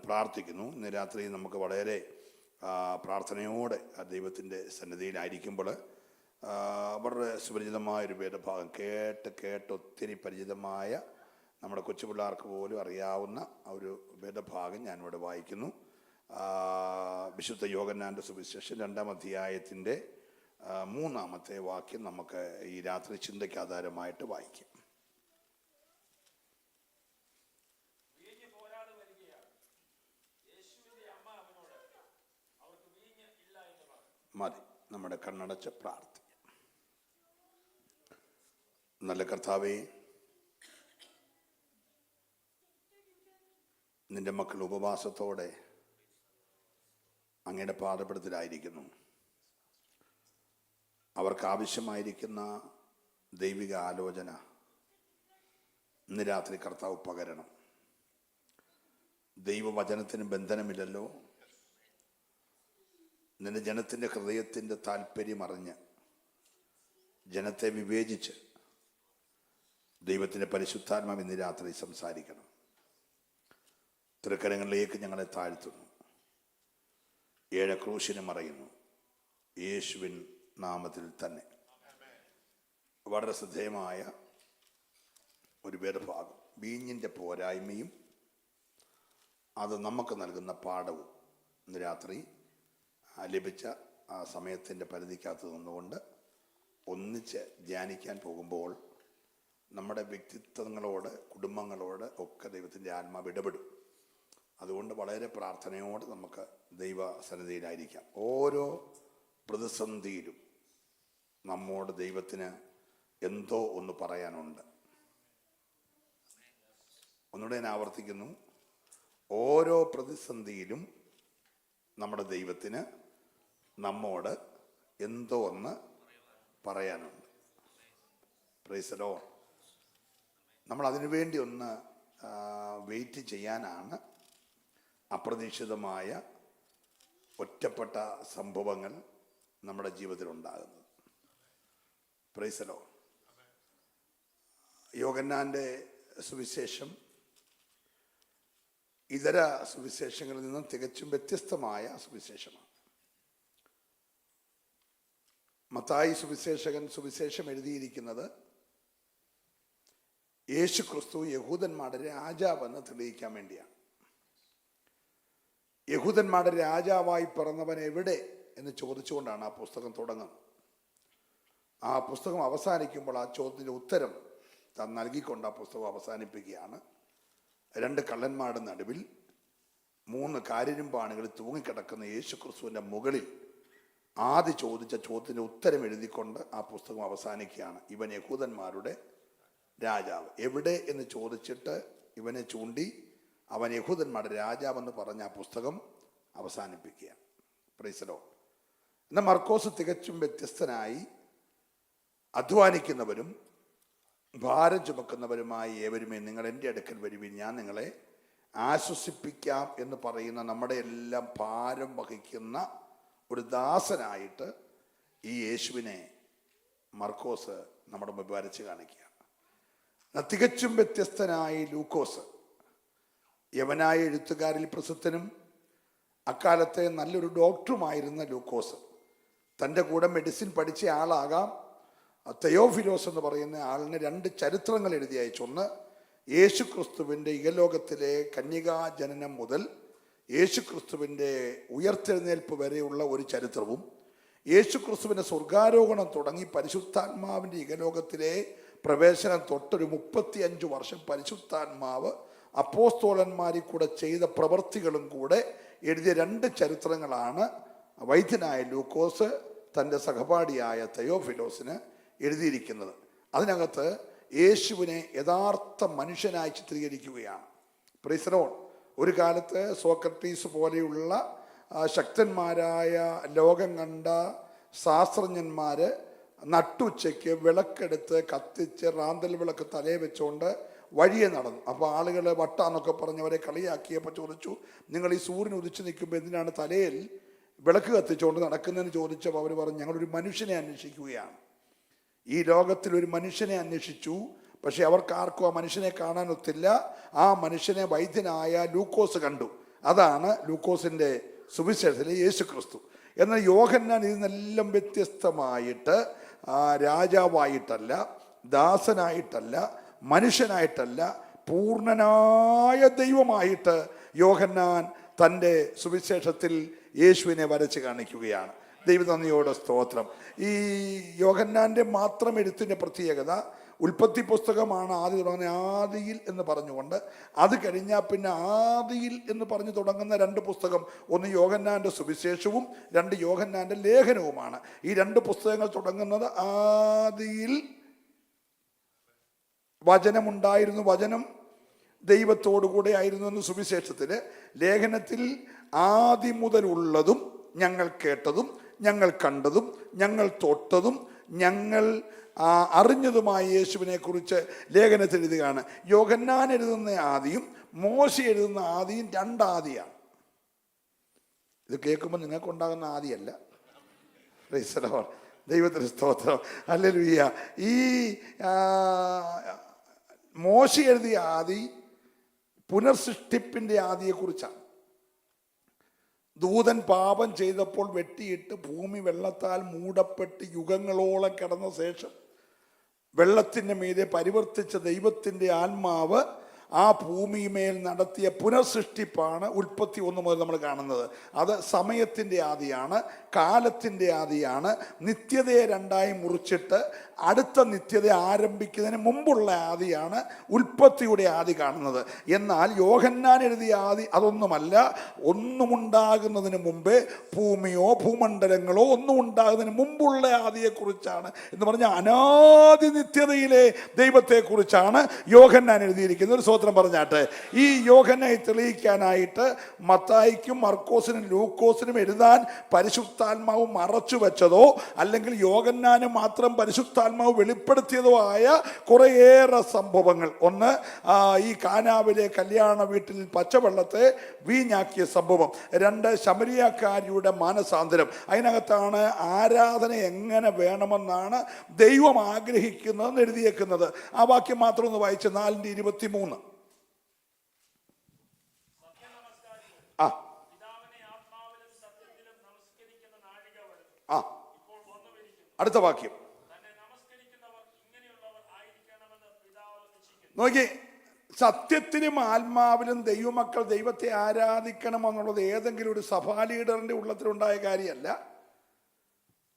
പ്രാർത്ഥിക്കുന്നു. ഇന്ന് രാത്രി നമുക്ക് വളരെ പ്രാർത്ഥനയോടെ ദൈവത്തിൻ്റെ സന്നിധിയിലായിരിക്കുമ്പോൾ വളരെ സുപരിചിതമായൊരു വേദഭാഗം കേട്ട് ഒത്തിരി പരിചിതമായ നമ്മുടെ കൊച്ചുപിള്ളേർക്ക് പോലും അറിയാവുന്ന ഒരു വേദഭാഗം ഞാനിവിടെ വായിക്കുന്നു. വിശുദ്ധ യോഹന്നാൻ്റെ സുവിശേഷം 2-ാം അധ്യായത്തിൻ്റെ 3-ാമത്തെ വാക്യം നമുക്ക് ഈ രാത്രി ചിന്തയ്ക്ക് ആധാരമായിട്ട് വായിക്കാം. മതി, നമ്മുടെ കണ്ണടച്ച് പ്രാർത്ഥിക്കാം. നല്ല കർത്താവേ, നിന്റെ മക്കൾ ഉപവാസത്തോടെ അങ്ങയുടെ പാദപീഠത്തിലായിരിക്കുന്നു. അവർക്ക് ആവശ്യമായിരിക്കുന്ന ദൈവിക ആലോചന ഇന്ന് രാത്രി കർത്താവ് പകരണം. ദൈവവചനത്തിന് ബന്ധനമില്ലല്ലോ. നിന്റെ ജനത്തിൻ്റെ ഹൃദയത്തിൻ്റെ താല്പര്യം അറിഞ്ഞ് ജനത്തെ വിവേചിച്ച് ദൈവത്തിൻ്റെ പരിശുദ്ധാത്മാവ് ഇന്ന് രാത്രി സംസാരിക്കണം. തൃക്കരങ്ങളിലേക്ക് ഞങ്ങളെ താഴ്ത്തുന്നു. 7 ക്രൂശിനെ മറയുന്നു യേശുവിൻ നാമത്തിൽ തന്നെ. വളരെ ശ്രദ്ധേയമായ ഒരു വേദഭാഗം. വീഞ്ഞിൻ്റെ പോരായ്മയും അത് നമുക്ക് നൽകുന്ന പാഠവും ഇന്ന് രാത്രി ലഭിച്ച ആ സമയത്തിൻ്റെ പരിധിക്കകത്ത് നിന്നുകൊണ്ട് ഒന്നിച്ച് ധ്യാനിക്കാൻ പോകുമ്പോൾ നമ്മുടെ വ്യക്തിത്വങ്ങളോട്, കുടുംബങ്ങളോട് ഒക്കെ ദൈവത്തിൻ്റെ ആത്മാവ് ഇടപെടും. അതുകൊണ്ട് വളരെ പ്രാർത്ഥനയോടെ നമുക്ക് ദൈവസന്നിധിയിലായിരിക്കാം. ഓരോ പ്രതിസന്ധിയിലും നമ്മോട് ദൈവത്തിന് എന്തോ ഒന്ന് പറയാനുണ്ട്. ഒന്നുകൂടെ ഞാൻ ആവർത്തിക്കുന്നു, ഓരോ പ്രതിസന്ധിയിലും നമ്മുടെ ദൈവത്തിന് നമ്മോട് എന്തോ ഒന്ന് പറയാനുണ്ട്. Price the Lord. നമ്മൾ അതിനുവേണ്ടി ഒന്ന് വെയിറ്റ് ചെയ്യാനാണ് അപ്രതീക്ഷിതമായ ഒറ്റപ്പെട്ട സംഭവങ്ങൾ നമ്മുടെ ജീവിതത്തിൽ ഉണ്ടാകുന്നത്. Price the Lord. യോഹന്നാൻ്റെ സുവിശേഷം ഇതര സുവിശേഷങ്ങളിൽ നിന്നും തികച്ചും വ്യത്യസ്തമായ സുവിശേഷമാണ്. മത്തായി സുവിശേഷം എഴുതിയിരിക്കുന്നത് യേശു ക്രിസ്തു യഹൂദന്മാരുടെ രാജാവെന്ന് തെളിയിക്കാൻ വേണ്ടിയാണ്. യഹൂദന്മാരുടെ രാജാവായി പിറന്നവൻ എവിടെ എന്ന് ചോദിച്ചുകൊണ്ടാണ് ആ പുസ്തകം തുടങ്ങുന്നത്. ആ പുസ്തകം അവസാനിക്കുമ്പോൾ ആ ചോദ്യത്തിൻ്റെ ഉത്തരം താൻ നൽകിക്കൊണ്ട് ആ പുസ്തകം അവസാനിപ്പിക്കുകയാണ്. 2 കള്ളന്മാരുടെ നടുവിൽ 3 കാരിരുമ്പാണികളിൽ തൂങ്ങിക്കിടക്കുന്ന യേശു ക്രിസ്തുവിൻ്റെ മുകളിൽ ആദ്യം ചോദിച്ച ചോദ്യത്തിൻ്റെ ഉത്തരം എഴുതിക്കൊണ്ട് ആ പുസ്തകം അവസാനിക്കുകയാണ്. ഇവൻ യഹൂദന്മാരുടെ രാജാവ്. എവിടെ എന്ന് ചോദിച്ചിട്ട് ഇവനെ ചൂണ്ടി അവൻ യഹൂദന്മാരുടെ രാജാവെന്ന് പറഞ്ഞ ആ പുസ്തകം അവസാനിപ്പിക്കുകയാണ്. Price the Lord. എന്നാൽ മർക്കോസ് തികച്ചും വ്യത്യസ്തനായി അധ്വാനിക്കുന്നവരും ഭാരം ചുമക്കുന്നവരുമായി ഏവരുമേ നിങ്ങൾ എൻ്റെ അടുക്കൽ വരുവിൻ, ഞാൻ നിങ്ങളെ ആശ്വസിപ്പിക്കാം എന്ന് പറയുന്ന നമ്മുടെ എല്ലാം ഭാരം വഹിക്കുന്ന ഒരു ദാസനായിട്ട് ഈ യേശുവിനെ മർക്കോസ് നമ്മുടെ മുമ്പ് വരച്ച് കാണിക്കുകയാണ്. തികച്ചും വ്യത്യസ്തനായി ലൂക്കോസ്, യവനായ എഴുത്തുകാരിൽ പ്രസിദ്ധനും അക്കാലത്തെ നല്ലൊരു ഡോക്ടറുമായിരുന്ന ലൂക്കോസ്, തൻ്റെ കൂടെ മെഡിസിൻ പഠിച്ച ആളാകാം. തെയോഫിലോസ് എന്ന് പറയുന്ന ആളിന് 2 ചരിത്രങ്ങൾ എഴുതി അയച്ചു. ഒന്ന്, യേശു ക്രിസ്തുവിൻ്റെ ഇഹലോകത്തിലെ കന്യകാ ജനനം മുതൽ യേശു ക്രിസ്തുവിൻ്റെ ഉയർത്തെഴുന്നേൽപ്പ് വരെയുള്ള ഒരു ചരിത്രവും, യേശു ക്രിസ്തുവിൻ്റെ സ്വർഗാരോഹണം തുടങ്ങി പരിശുദ്ധാത്മാവിൻ്റെ ഇഹലോകത്തിലെ പ്രവേശനം തൊട്ടൊരു 35 വർഷം പരിശുദ്ധാത്മാവ് അപ്പോസ്തോലന്മാരിൽ കൂടെ ചെയ്ത പ്രവൃത്തികളും കൂടെ എഴുതിയ 2 ചരിത്രങ്ങളാണ് വൈദ്യനായ ലൂക്കോസ് തൻ്റെ സഹപാഠിയായ തെയോഫിലോസിന് എഴുതിയിരിക്കുന്നത്. അതിനകത്ത് യേശുവിനെ യഥാർത്ഥ മനുഷ്യനായി ചിത്രീകരിക്കുകയാണ്. Price the Lord. ഒരു കാലത്ത് സോക്രട്ടീസ് പോലെയുള്ള ശക്തന്മാരായ ലോകം കണ്ട ശാസ്ത്രജ്ഞന്മാർ നട്ടുച്ചയ്ക്ക് വിളക്കെടുത്ത് കത്തിച്ച് റാന്തൽ വിളക്ക് തലയെ വെച്ചുകൊണ്ട് വഴിയെ നടന്നു. അപ്പോൾ ആളുകൾ വട്ടാന്നൊക്കെ പറഞ്ഞവരെ കളിയാക്കിയപ്പോൾ ചോദിച്ചു, നിങ്ങൾ ഈ സൂര്യൻ ഉദിച്ചു നിൽക്കുമ്പോൾ എന്തിനാണ് തലയിൽ വിളക്ക് കത്തിച്ചുകൊണ്ട് നടക്കുന്നതെന്ന് ചോദിച്ചപ്പോൾ അവർ പറഞ്ഞു, ഞങ്ങളൊരു മനുഷ്യനെ അന്വേഷിക്കുകയാണ്. ഈ ലോകത്തിൽ ഒരു മനുഷ്യനെ അന്വേഷിച്ചു, പക്ഷെ അവർക്കാർക്കും ആ മനുഷ്യനെ കാണാനൊത്തില്ല. ആ മനുഷ്യനെ വൈദ്യനായ ലൂക്കോസ് കണ്ടു. അതാണ് ലൂക്കോസിൻ്റെ സുവിശേഷത്തിലെ യേശു ക്രിസ്തു. എന്നാൽ യോഹന്നാൻ ഇതിനെല്ലാം വ്യത്യസ്തമായിട്ട് രാജാവായിട്ടല്ല, ദാസനായിട്ടല്ല, മനുഷ്യനായിട്ടല്ല, പൂർണ്ണനായ ദൈവമായിട്ട് യോഹന്നാൻ തൻ്റെ സുവിശേഷത്തിൽ യേശുവിനെ വരച്ച് കാണിക്കുകയാണ്. ദൈവനന്ദിയോടെ സ്തോത്രം. ഈ യോഹന്നാൻ്റെ മാത്രം എഴുത്തിൻ്റെ പ്രത്യേകത, ഉൽപ്പത്തി പുസ്തകമാണ് ആദ്യം തുടങ്ങുന്ന ആദിയിൽ എന്ന് പറഞ്ഞുകൊണ്ട്, അത് കഴിഞ്ഞാൽ പിന്നെ ആദിയിൽ എന്ന് പറഞ്ഞു തുടങ്ങുന്ന 2 പുസ്തകം, ഒന്ന് യോഹന്നാൻ്റെ സുവിശേഷവും 2 യോഹന്നാൻ്റെ ലേഖനവുമാണ്. ഈ 2 പുസ്തകങ്ങൾ തുടങ്ങുന്നത് ആദിയിൽ വചനമുണ്ടായിരുന്നു, വചനം ദൈവത്തോടു കൂടെ ആയിരുന്നു എന്ന് സുവിശേഷത്തിൽ, ലേഖനത്തിൽ ആദ്യം മുതലുള്ളതും ഞങ്ങൾ കേട്ടതും ഞങ്ങൾ കണ്ടതും ഞങ്ങൾ തൊട്ടതും ഞങ്ങൾ അറിഞ്ഞതുമായ യേശുവിനെ കുറിച്ച് ലേഖനത്തിൽ എഴുതുകയാണ്. യോഹന്നാൻ എഴുതുന്ന ആദിയും മോശ എഴുതുന്ന ആദിയും 2 ആദിയാണ്. ഇത് കേൾക്കുമ്പോൾ നിങ്ങൾക്കുണ്ടാകുന്ന ആദിയല്ല. Praise the Lord. ദൈവത്തിന് സ്തോത്രം. ഹല്ലേലൂയ. ഈ മോശ എഴുതിയ ആദി പുനർസൃഷ്ടിപ്പിൻ്റെ ആദിയെക്കുറിച്ചാണ്. ദൂതൻ പാപം ചെയ്തപ്പോൾ വെട്ടിയിട്ട് ഭൂമി വെള്ളത്താൽ മൂടപ്പെട്ട് യുഗങ്ങളോളം കിടന്ന ശേഷം വെള്ളത്തിൻ്റെ മീതെ പരിവർത്തിച്ച ദൈവത്തിൻ്റെ ആത്മാവ് ആ ഭൂമിമേൽ നടത്തിയ പുനർസൃഷ്ടിപ്പാണ് ഉൽപ്പത്തി 1 മുതൽ നമ്മൾ കാണുന്നത്. അത് സമയത്തിൻ്റെ ആദിയാണ്, കാലത്തിൻ്റെ ആദിയാണ്. നിത്യതയെ 2ആയി മുറിച്ചിട്ട് അടുത്ത നിത്യത ആരംഭിക്കുന്നതിന് മുമ്പുള്ള ആദിയാണ് ഉൽപ്പത്തിയുടെ ആദി കാണുന്നത്. എന്നാൽ യോഹന്നാൻ എഴുതിയ ആദി അതൊന്നുമല്ല. ഒന്നുമുണ്ടാകുന്നതിന് മുമ്പേ, ഭൂമിയോ ഭൂമണ്ഡലങ്ങളോ ഒന്നും ഉണ്ടാകുന്നതിന് മുമ്പുള്ള ആദിയെക്കുറിച്ചാണ് എന്ന് പറഞ്ഞാൽ അനാദി നിത്യതയിലെ ദൈവത്തെക്കുറിച്ചാണ് യോഹന്നാൻ എഴുതിയിരിക്കുന്നത്. ഒരു സ്തോത്രം പറഞ്ഞാട്ടെ. ഈ യോഹന്നാനെ തെളിയിക്കാനായിട്ട് മത്തായിക്കും മർക്കോസിനും ലൂക്കോസിനും എഴുതാൻ പരിശുദ്ധാത്മാവ് മറച്ചു വെച്ചതോ അല്ലെങ്കിൽ യോഹന്നാന് മാത്രം പരിശുദ്ധാത്മാവ് വെളിപ്പെടുത്തിയതോ ആയ കുറേയേറെ സംഭവങ്ങൾ. ഒന്ന്, ഈ കാനാവിലെ കല്യാണ വീട്ടിൽ പച്ചവെള്ളത്തെ വീഞ്ഞാക്കിയ സംഭവം. 2, ശമരിയാക്കാരിയുടെ മാനസാന്തരം. അതിനകത്താണ് ആരാധന എങ്ങനെ വേണമെന്നാണ് ദൈവം ആഗ്രഹിക്കുന്നതെന്ന് എഴുതിയേക്കുന്നത്. ആ വാക്യം മാത്രം ഒന്ന് വായിച്ച് 4:23. അടുത്ത വാക്യം നോക്കി. സത്യത്തിലും ആത്മാവിലും ദൈവമക്കൾ ദൈവത്തെ ആരാധിക്കണമെന്നുള്ളത് ഏതെങ്കിലും ഒരു സഭാ ലീഡറിന്റെ ഉള്ളത്തിലുണ്ടായ കാര്യമല്ല.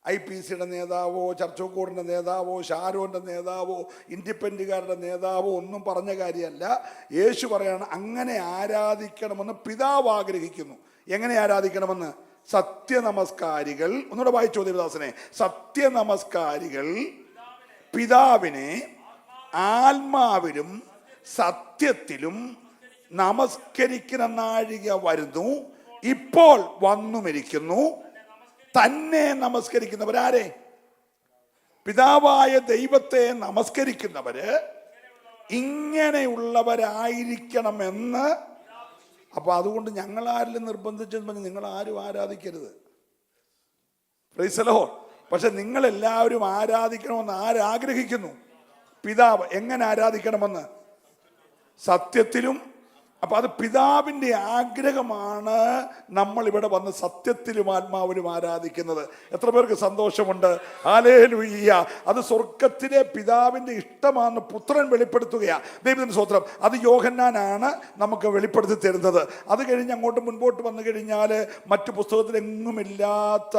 IPCയുടെ നേതാവോ ചർച്ചോക്കോടിൻ്റെ നേതാവോ ഷാരോന്റെ നേതാവോ ഇൻഡിപെൻഡുകാരുടെ നേതാവോ ഒന്നും പറഞ്ഞ കാര്യമല്ല. യേശു പറയാണ് അങ്ങനെ ആരാധിക്കണമെന്ന് പിതാവ് ആഗ്രഹിക്കുന്നു. എങ്ങനെ ആരാധിക്കണമെന്ന്? സത്യനമസ്കാരികൾ, ഒന്നുകൂടെ വായിച്ചോ ദേവദാസനെ, സത്യനമസ്കാരികൾ പിതാവിനെ ആത്മാവിലും സത്യത്തിലും നമസ്കരിക്കുന്ന നാഴിക വരുന്നു, ഇപ്പോൾ വന്നുമിരിക്കുന്നു. തന്നെ നമസ്കരിക്കുന്നവരാരെ? പിതാവായ ദൈവത്തെ നമസ്കരിക്കുന്നവര് ഇങ്ങനെയുള്ളവരായിരിക്കണമെന്ന്. അപ്പൊ അതുകൊണ്ട് ഞങ്ങളാരിലും നിർബന്ധിച്ചെന്ന് പറഞ്ഞ് നിങ്ങൾ ആരും ആരാധിക്കരുത്. Price the Lord. പക്ഷെ നിങ്ങളെല്ലാവരും ആരാധിക്കണമെന്ന് ആരാഗ്രഹിക്കുന്നു? പിതാവ്. എങ്ങനെ ആരാധിക്കണമെന്ന്? സത്യത്തിലും. അപ്പൊ അത് പിതാവിൻ്റെ ആഗ്രഹമാണ് നമ്മൾ ഇവിടെ വന്ന് സത്യത്തിലും ആത്മാവിലും ആരാധിക്കുന്നത്. എത്ര പേർക്ക് സന്തോഷമുണ്ട്? ഹല്ലേലൂയ. അത് സ്വർഗത്തിലെ പിതാവിൻ്റെ ഇഷ്ടമാണെന്ന് പുത്രൻ വെളിപ്പെടുത്തുകയാണ്. ദൈവത്തിന് സ്തോത്രം. അത് യോഹന്നാനാണ് നമുക്ക് വെളിപ്പെടുത്തി തരുന്നത്. അത് കഴിഞ്ഞ് അങ്ങോട്ട് മുൻപോട്ട് വന്നു കഴിഞ്ഞാൽ മറ്റു പുസ്തകത്തിലെങ്ങുമില്ലാത്ത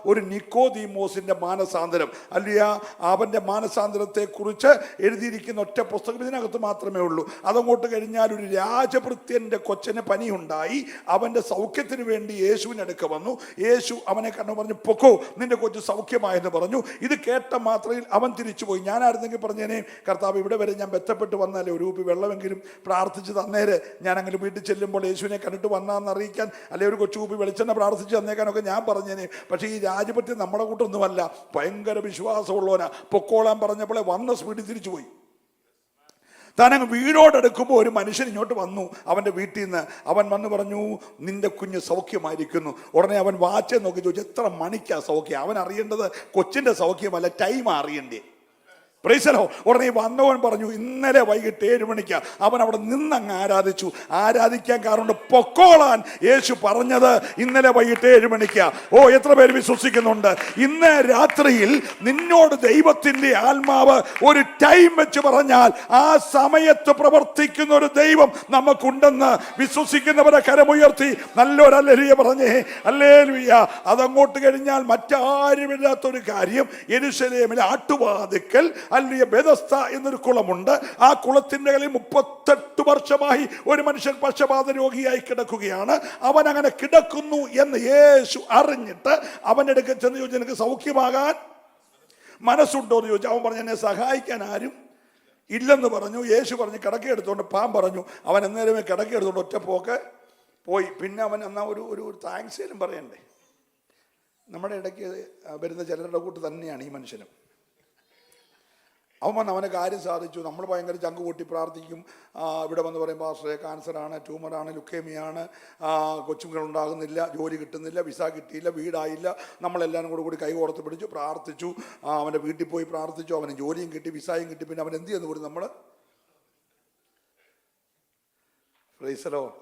ഒരു നിക്കോദീമോസിന്റെ മാനസാന്തരം, അല്ല അവന്റെ മാനസാന്തരത്തെ കുറിച്ച് എഴുതിയിരിക്കുന്ന ഒറ്റ പുസ്തകം ഇതിനകത്ത് മാത്രമേ ഉള്ളൂ. അതങ്ങോട്ട് കഴിഞ്ഞാൽ ഒരു രാജഭൃത്യന്റെ കൊച്ചന് പനിയുണ്ടായി. അവന്റെ സൗഖ്യത്തിന് വേണ്ടി യേശുവിന് അടുക്ക വന്നു. യേശു അവനെ കണ്ടു പറഞ്ഞു, പൊക്കോ, നിന്റെ കൊച്ചു സൗഖ്യമായെന്ന് പറഞ്ഞു. ഇത് കേട്ട മാത്രയിൽ അവൻ തിരിച്ചുപോയി. ഞാനായിരുന്നെങ്കിൽ പറഞ്ഞേനെ, കർത്താവ് ഇവിടെ വരെ ഞാൻ ബന്ധപ്പെട്ട് വന്നാലേ ഒരു കുപ്പി വെള്ളമെങ്കിലും പ്രാർത്ഥിച്ച് തന്നേര്, ഞാൻ അങ്ങനെ വീട്ടിൽ ചെല്ലുമ്പോൾ യേശുവിനെ കണ്ടിട്ട് വന്നാന്ന് അറിയിക്കാൻ, അല്ലെ ഒരു കൊച്ചു കുപ്പി വെളിച്ചെണ്ണ പ്രാർത്ഥിച്ച് തന്നേക്കാനൊക്കെ ഞാൻ പറഞ്ഞേനെ. പക്ഷേ ഈ രാജഭൃത്യം നമ്മുടെ കൂട്ടൊന്നുമല്ല, ഭയങ്കര വിശ്വാസമുള്ളവനാ. പൊക്കോളാൻ പറഞ്ഞപ്പോഴേ വന്ന സ്പീഡിൽ തിരിച്ചുപോയി. താനങ്ങ് വീടോടെടുക്കുമ്പോൾ ഒരു മനുഷ്യൻ ഇങ്ങോട്ട് വന്നു അവൻ്റെ വീട്ടിൽ നിന്ന്. അവൻ വന്ന് പറഞ്ഞു, നിന്റെ കുഞ്ഞ് സൗഖ്യമായിരിക്കുന്നു. ഉടനെ അവൻ വാച്ച് നോക്കി ചോദിച്ചു, എത്ര മണിക്കാ സൗഖ്യം? അവൻ അറിയേണ്ടത് കൊച്ചിൻ്റെ സൗഖ്യമല്ല, ടൈം അറിയണ്ടേ. Price the Lord. ഉടനെ വന്നവൻ പറഞ്ഞു, ഇന്നലെ വൈകിട്ട് 7 മണിക്ക് അവൻ അവിടെ നിന്നങ്ങ് ആരാധിച്ചു. ആരാധിക്കാൻ കാരണം പൊക്കോളാൻ യേശു പറഞ്ഞത് ഇന്നലെ വൈകിട്ട് 7 മണിക്ക്. ഓ, എത്ര പേര് വിശ്വസിക്കുന്നുണ്ട്? ഇന്ന് രാത്രിയിൽ നിന്നോട് ദൈവത്തിന്റെ ആത്മാവ് ഒരു ടൈം വെച്ച് പറഞ്ഞാൽ ആ സമയത്ത് പ്രവർത്തിക്കുന്ന ഒരു ദൈവം നമുക്കുണ്ടെന്ന് വിശ്വസിക്കുന്നവരെ കരമുയർത്തി നല്ലൊരു ഹല്ലേലൂയ പറഞ്ഞേ. ഹല്ലേലൂയ. അതങ്ങോട്ട് കഴിഞ്ഞാൽ മറ്റാരുമില്ലാത്തൊരു കാര്യം, യെരൂശലേമിലെ ആട്ടുവാതിക്കൽ അല്ലിയ ബെഥസ്ത എന്നൊരു കുളമുണ്ട്. ആ കുളത്തിന്റെ കളിൽ 38 വർഷമായി ഒരു മനുഷ്യൻ പക്ഷപാത രോഗിയായി കിടക്കുകയാണ്. അവൻ അങ്ങനെ കിടക്കുന്നു എന്ന് യേശു അറിഞ്ഞിട്ട് അവൻ്റെ അടുക്കൽ ചെന്ന് ചോദിച്ചു, നിനക്ക് സൗഖ്യമാകാൻ മനസ്സുണ്ടോ എന്ന് ചോദിച്ചു. അവൻ പറഞ്ഞു, എന്നെ സഹായിക്കാൻ ആരും ഇല്ലെന്ന് പറഞ്ഞു. യേശു പറഞ്ഞു, കിടക്കെടുത്തോണ്ട് പാൻ പറഞ്ഞു. അവൻ എന്നേരമേ കിടക്കെടുത്തോണ്ട് ഒറ്റ പോക്ക് പോയി. പിന്നെ അവൻ എന്നാ ഒരു താങ്ക്സേലും പറയണ്ടേ. നമ്മുടെ ഇടയ്ക്ക് വരുന്ന ചിലരുടെ കൂട്ട് തന്നെയാണ് ഈ മനുഷ്യനും. അവൻ വന്ന് അവനെ കാര്യം സാധിച്ചു. നമ്മൾ ഭയങ്കര ചങ്ക് കൂട്ടി പ്രാർത്ഥിക്കും. ഇവിടെ വന്ന് പറയും, പാസ്റ്ററെ ക്യാൻസറാണ്, ട്യൂമറാണ്, ലുക്കേമിയാണ്, കൊച്ചുങ്ങളുണ്ടാകുന്നില്ല, ജോലി കിട്ടുന്നില്ല, വിസ കിട്ടിയില്ല, വീടായില്ല. നമ്മളെല്ലാവരും കൂടി കൈ കോർത്ത് പിടിച്ചു പ്രാർത്ഥിച്ചു. അവൻ്റെ വീട്ടിൽ പോയി പ്രാർത്ഥിച്ചു. അവന് ജോലിയും കിട്ടി, വിസയും കിട്ടി. പിന്നെ അവൻ എന്ത് ചെയ്യുന്നു കൂടി നമ്മൾ. Price the Lord.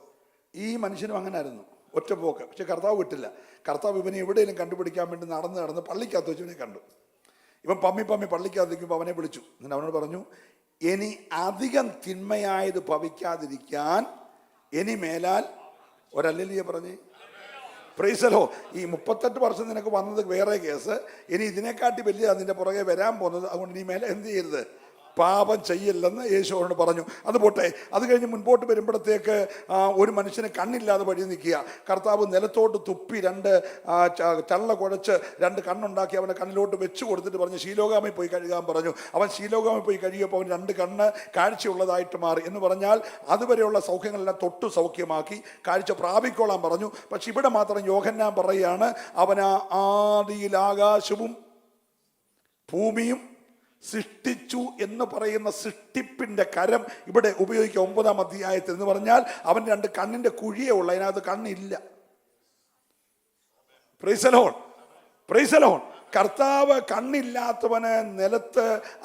ഈ മനുഷ്യനും അങ്ങനെ ആയിരുന്നു, ഒറ്റ പോക്ക്. പക്ഷെ കർത്താവ് വിട്ടില്ല. കർത്താവ് ഇവനെ എവിടെയെങ്കിലും കണ്ടുപിടിക്കാൻ വേണ്ടി നടന്ന് പള്ളിക്കകത്ത് വെച്ച് ഇവനെ കണ്ടു. ഇവൻ പമ്മി പള്ളിക്കകത്തേക്കുമ്പോൾ അവനെ വിളിച്ചു. എന്നിട്ട് അവനോട് പറഞ്ഞു, ഇനി അധികം തിന്മയായത് ഭവിക്കാതിരിക്കാൻ ഇനി മേലാൽ ഒരല്ലേലൂയ പറഞ്ഞേ. Price the Lord. ഈ 38 വർഷം നിനക്ക് വന്നത് വേറെ കേസ്. ഇനി ഇതിനെക്കാട്ടി വലിയ അതിൻ്റെ പുറകെ വരാൻ പോകുന്നത്. അതുകൊണ്ട് ഇനി മേലെ എന്ത് ചെയ്യരുത്, പാപം ചെയ്യില്ലെന്ന് യേശുവോട് പറഞ്ഞു. അത് പോട്ടെ. അത് കഴിഞ്ഞ് മുൻപോട്ട് വരുമ്പോഴത്തേക്ക് ഒരു മനുഷ്യന് കണ്ണില്ലാതെ വഴി നിൽക്കുക. കർത്താവ് നിലത്തോട്ട് തുപ്പി 2 ചള്ള കുഴച്ച് 2 കണ്ണുണ്ടാക്കി അവൻ്റെ കണ്ണിലോട്ട് വെച്ച് കൊടുത്തിട്ട് പറഞ്ഞു, ശീലോകാമിൽ പോയി കഴുകാൻ പറഞ്ഞു. അവൻ ശീലോകാമിൽ പോയി കഴുകിയപ്പോൾ അവൻ 2 കണ്ണ് കാഴ്ചയുള്ളതായിട്ട് മാറി. എന്ന് പറഞ്ഞാൽ അതുവരെയുള്ള സൗഖ്യങ്ങളെല്ലാം തൊട്ടു സൗഖ്യമാക്കി കാഴ്ച പ്രാപിക്കോളാൻ പറഞ്ഞു. പക്ഷെ ഇവിടെ മാത്രം യോഹന്നാൻ പറയുകയാണ്, അവനാ ആദിയിൽ ആകാശവും ഭൂമിയും സൃഷ്ടിച്ചു എന്ന് പറയുന്ന സൃഷ്ടിപ്പിന്റെ കരം ഇവിടെ ഉപയോഗിക്കുക 9-ാം അധ്യായത്തിൽ. എന്ന് പറഞ്ഞാൽ അവൻ 2 കണ്ണിന്റെ കുഴിയേ ഉള്ളു, അതിനകത്ത് കണ്ണില്ല. Praise the Lord. Praise the Lord. കർത്താവ് കണ്ണില്ലാത്തവന് നിലത്ത്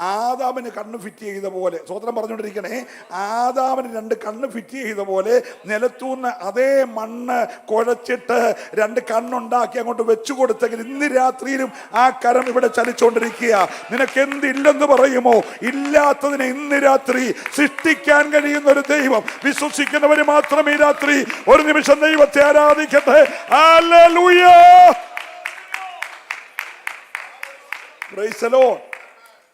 ആദാമിന് കണ്ണ് ഫിറ്റ് ചെയ്ത പോലെ, സ്വതന്ത്രം പറഞ്ഞുകൊണ്ടിരിക്കണേ, ആദാമിന് 2 കണ്ണ് ഫിറ്റ് ചെയ്ത പോലെ നിലത്തൂന്ന് അതേ മണ്ണ് കുഴച്ചിട്ട് 2 കണ്ണുണ്ടാക്കി അങ്ങോട്ട് വെച്ചു കൊടുത്തെങ്കിൽ ഇന്ന് രാത്രിയിലും ആ കരം ഇവിടെ ചലിച്ചുകൊണ്ടിരിക്കുക. നിനക്ക് എന്തില്ലെന്ന് പറയുമോ? ഇല്ലാത്തതിനെ ഇന്ന് രാത്രി സൃഷ്ടിക്കാൻ കഴിയുന്ന ഒരു ദൈവം. വിശ്വസിക്കുന്നവര് മാത്രം ഈ രാത്രി ഒരു നിമിഷം ദൈവത്തെ ആരാധിക്കട്ടെ. ഹല്ലേലൂയ. Praise the Lord.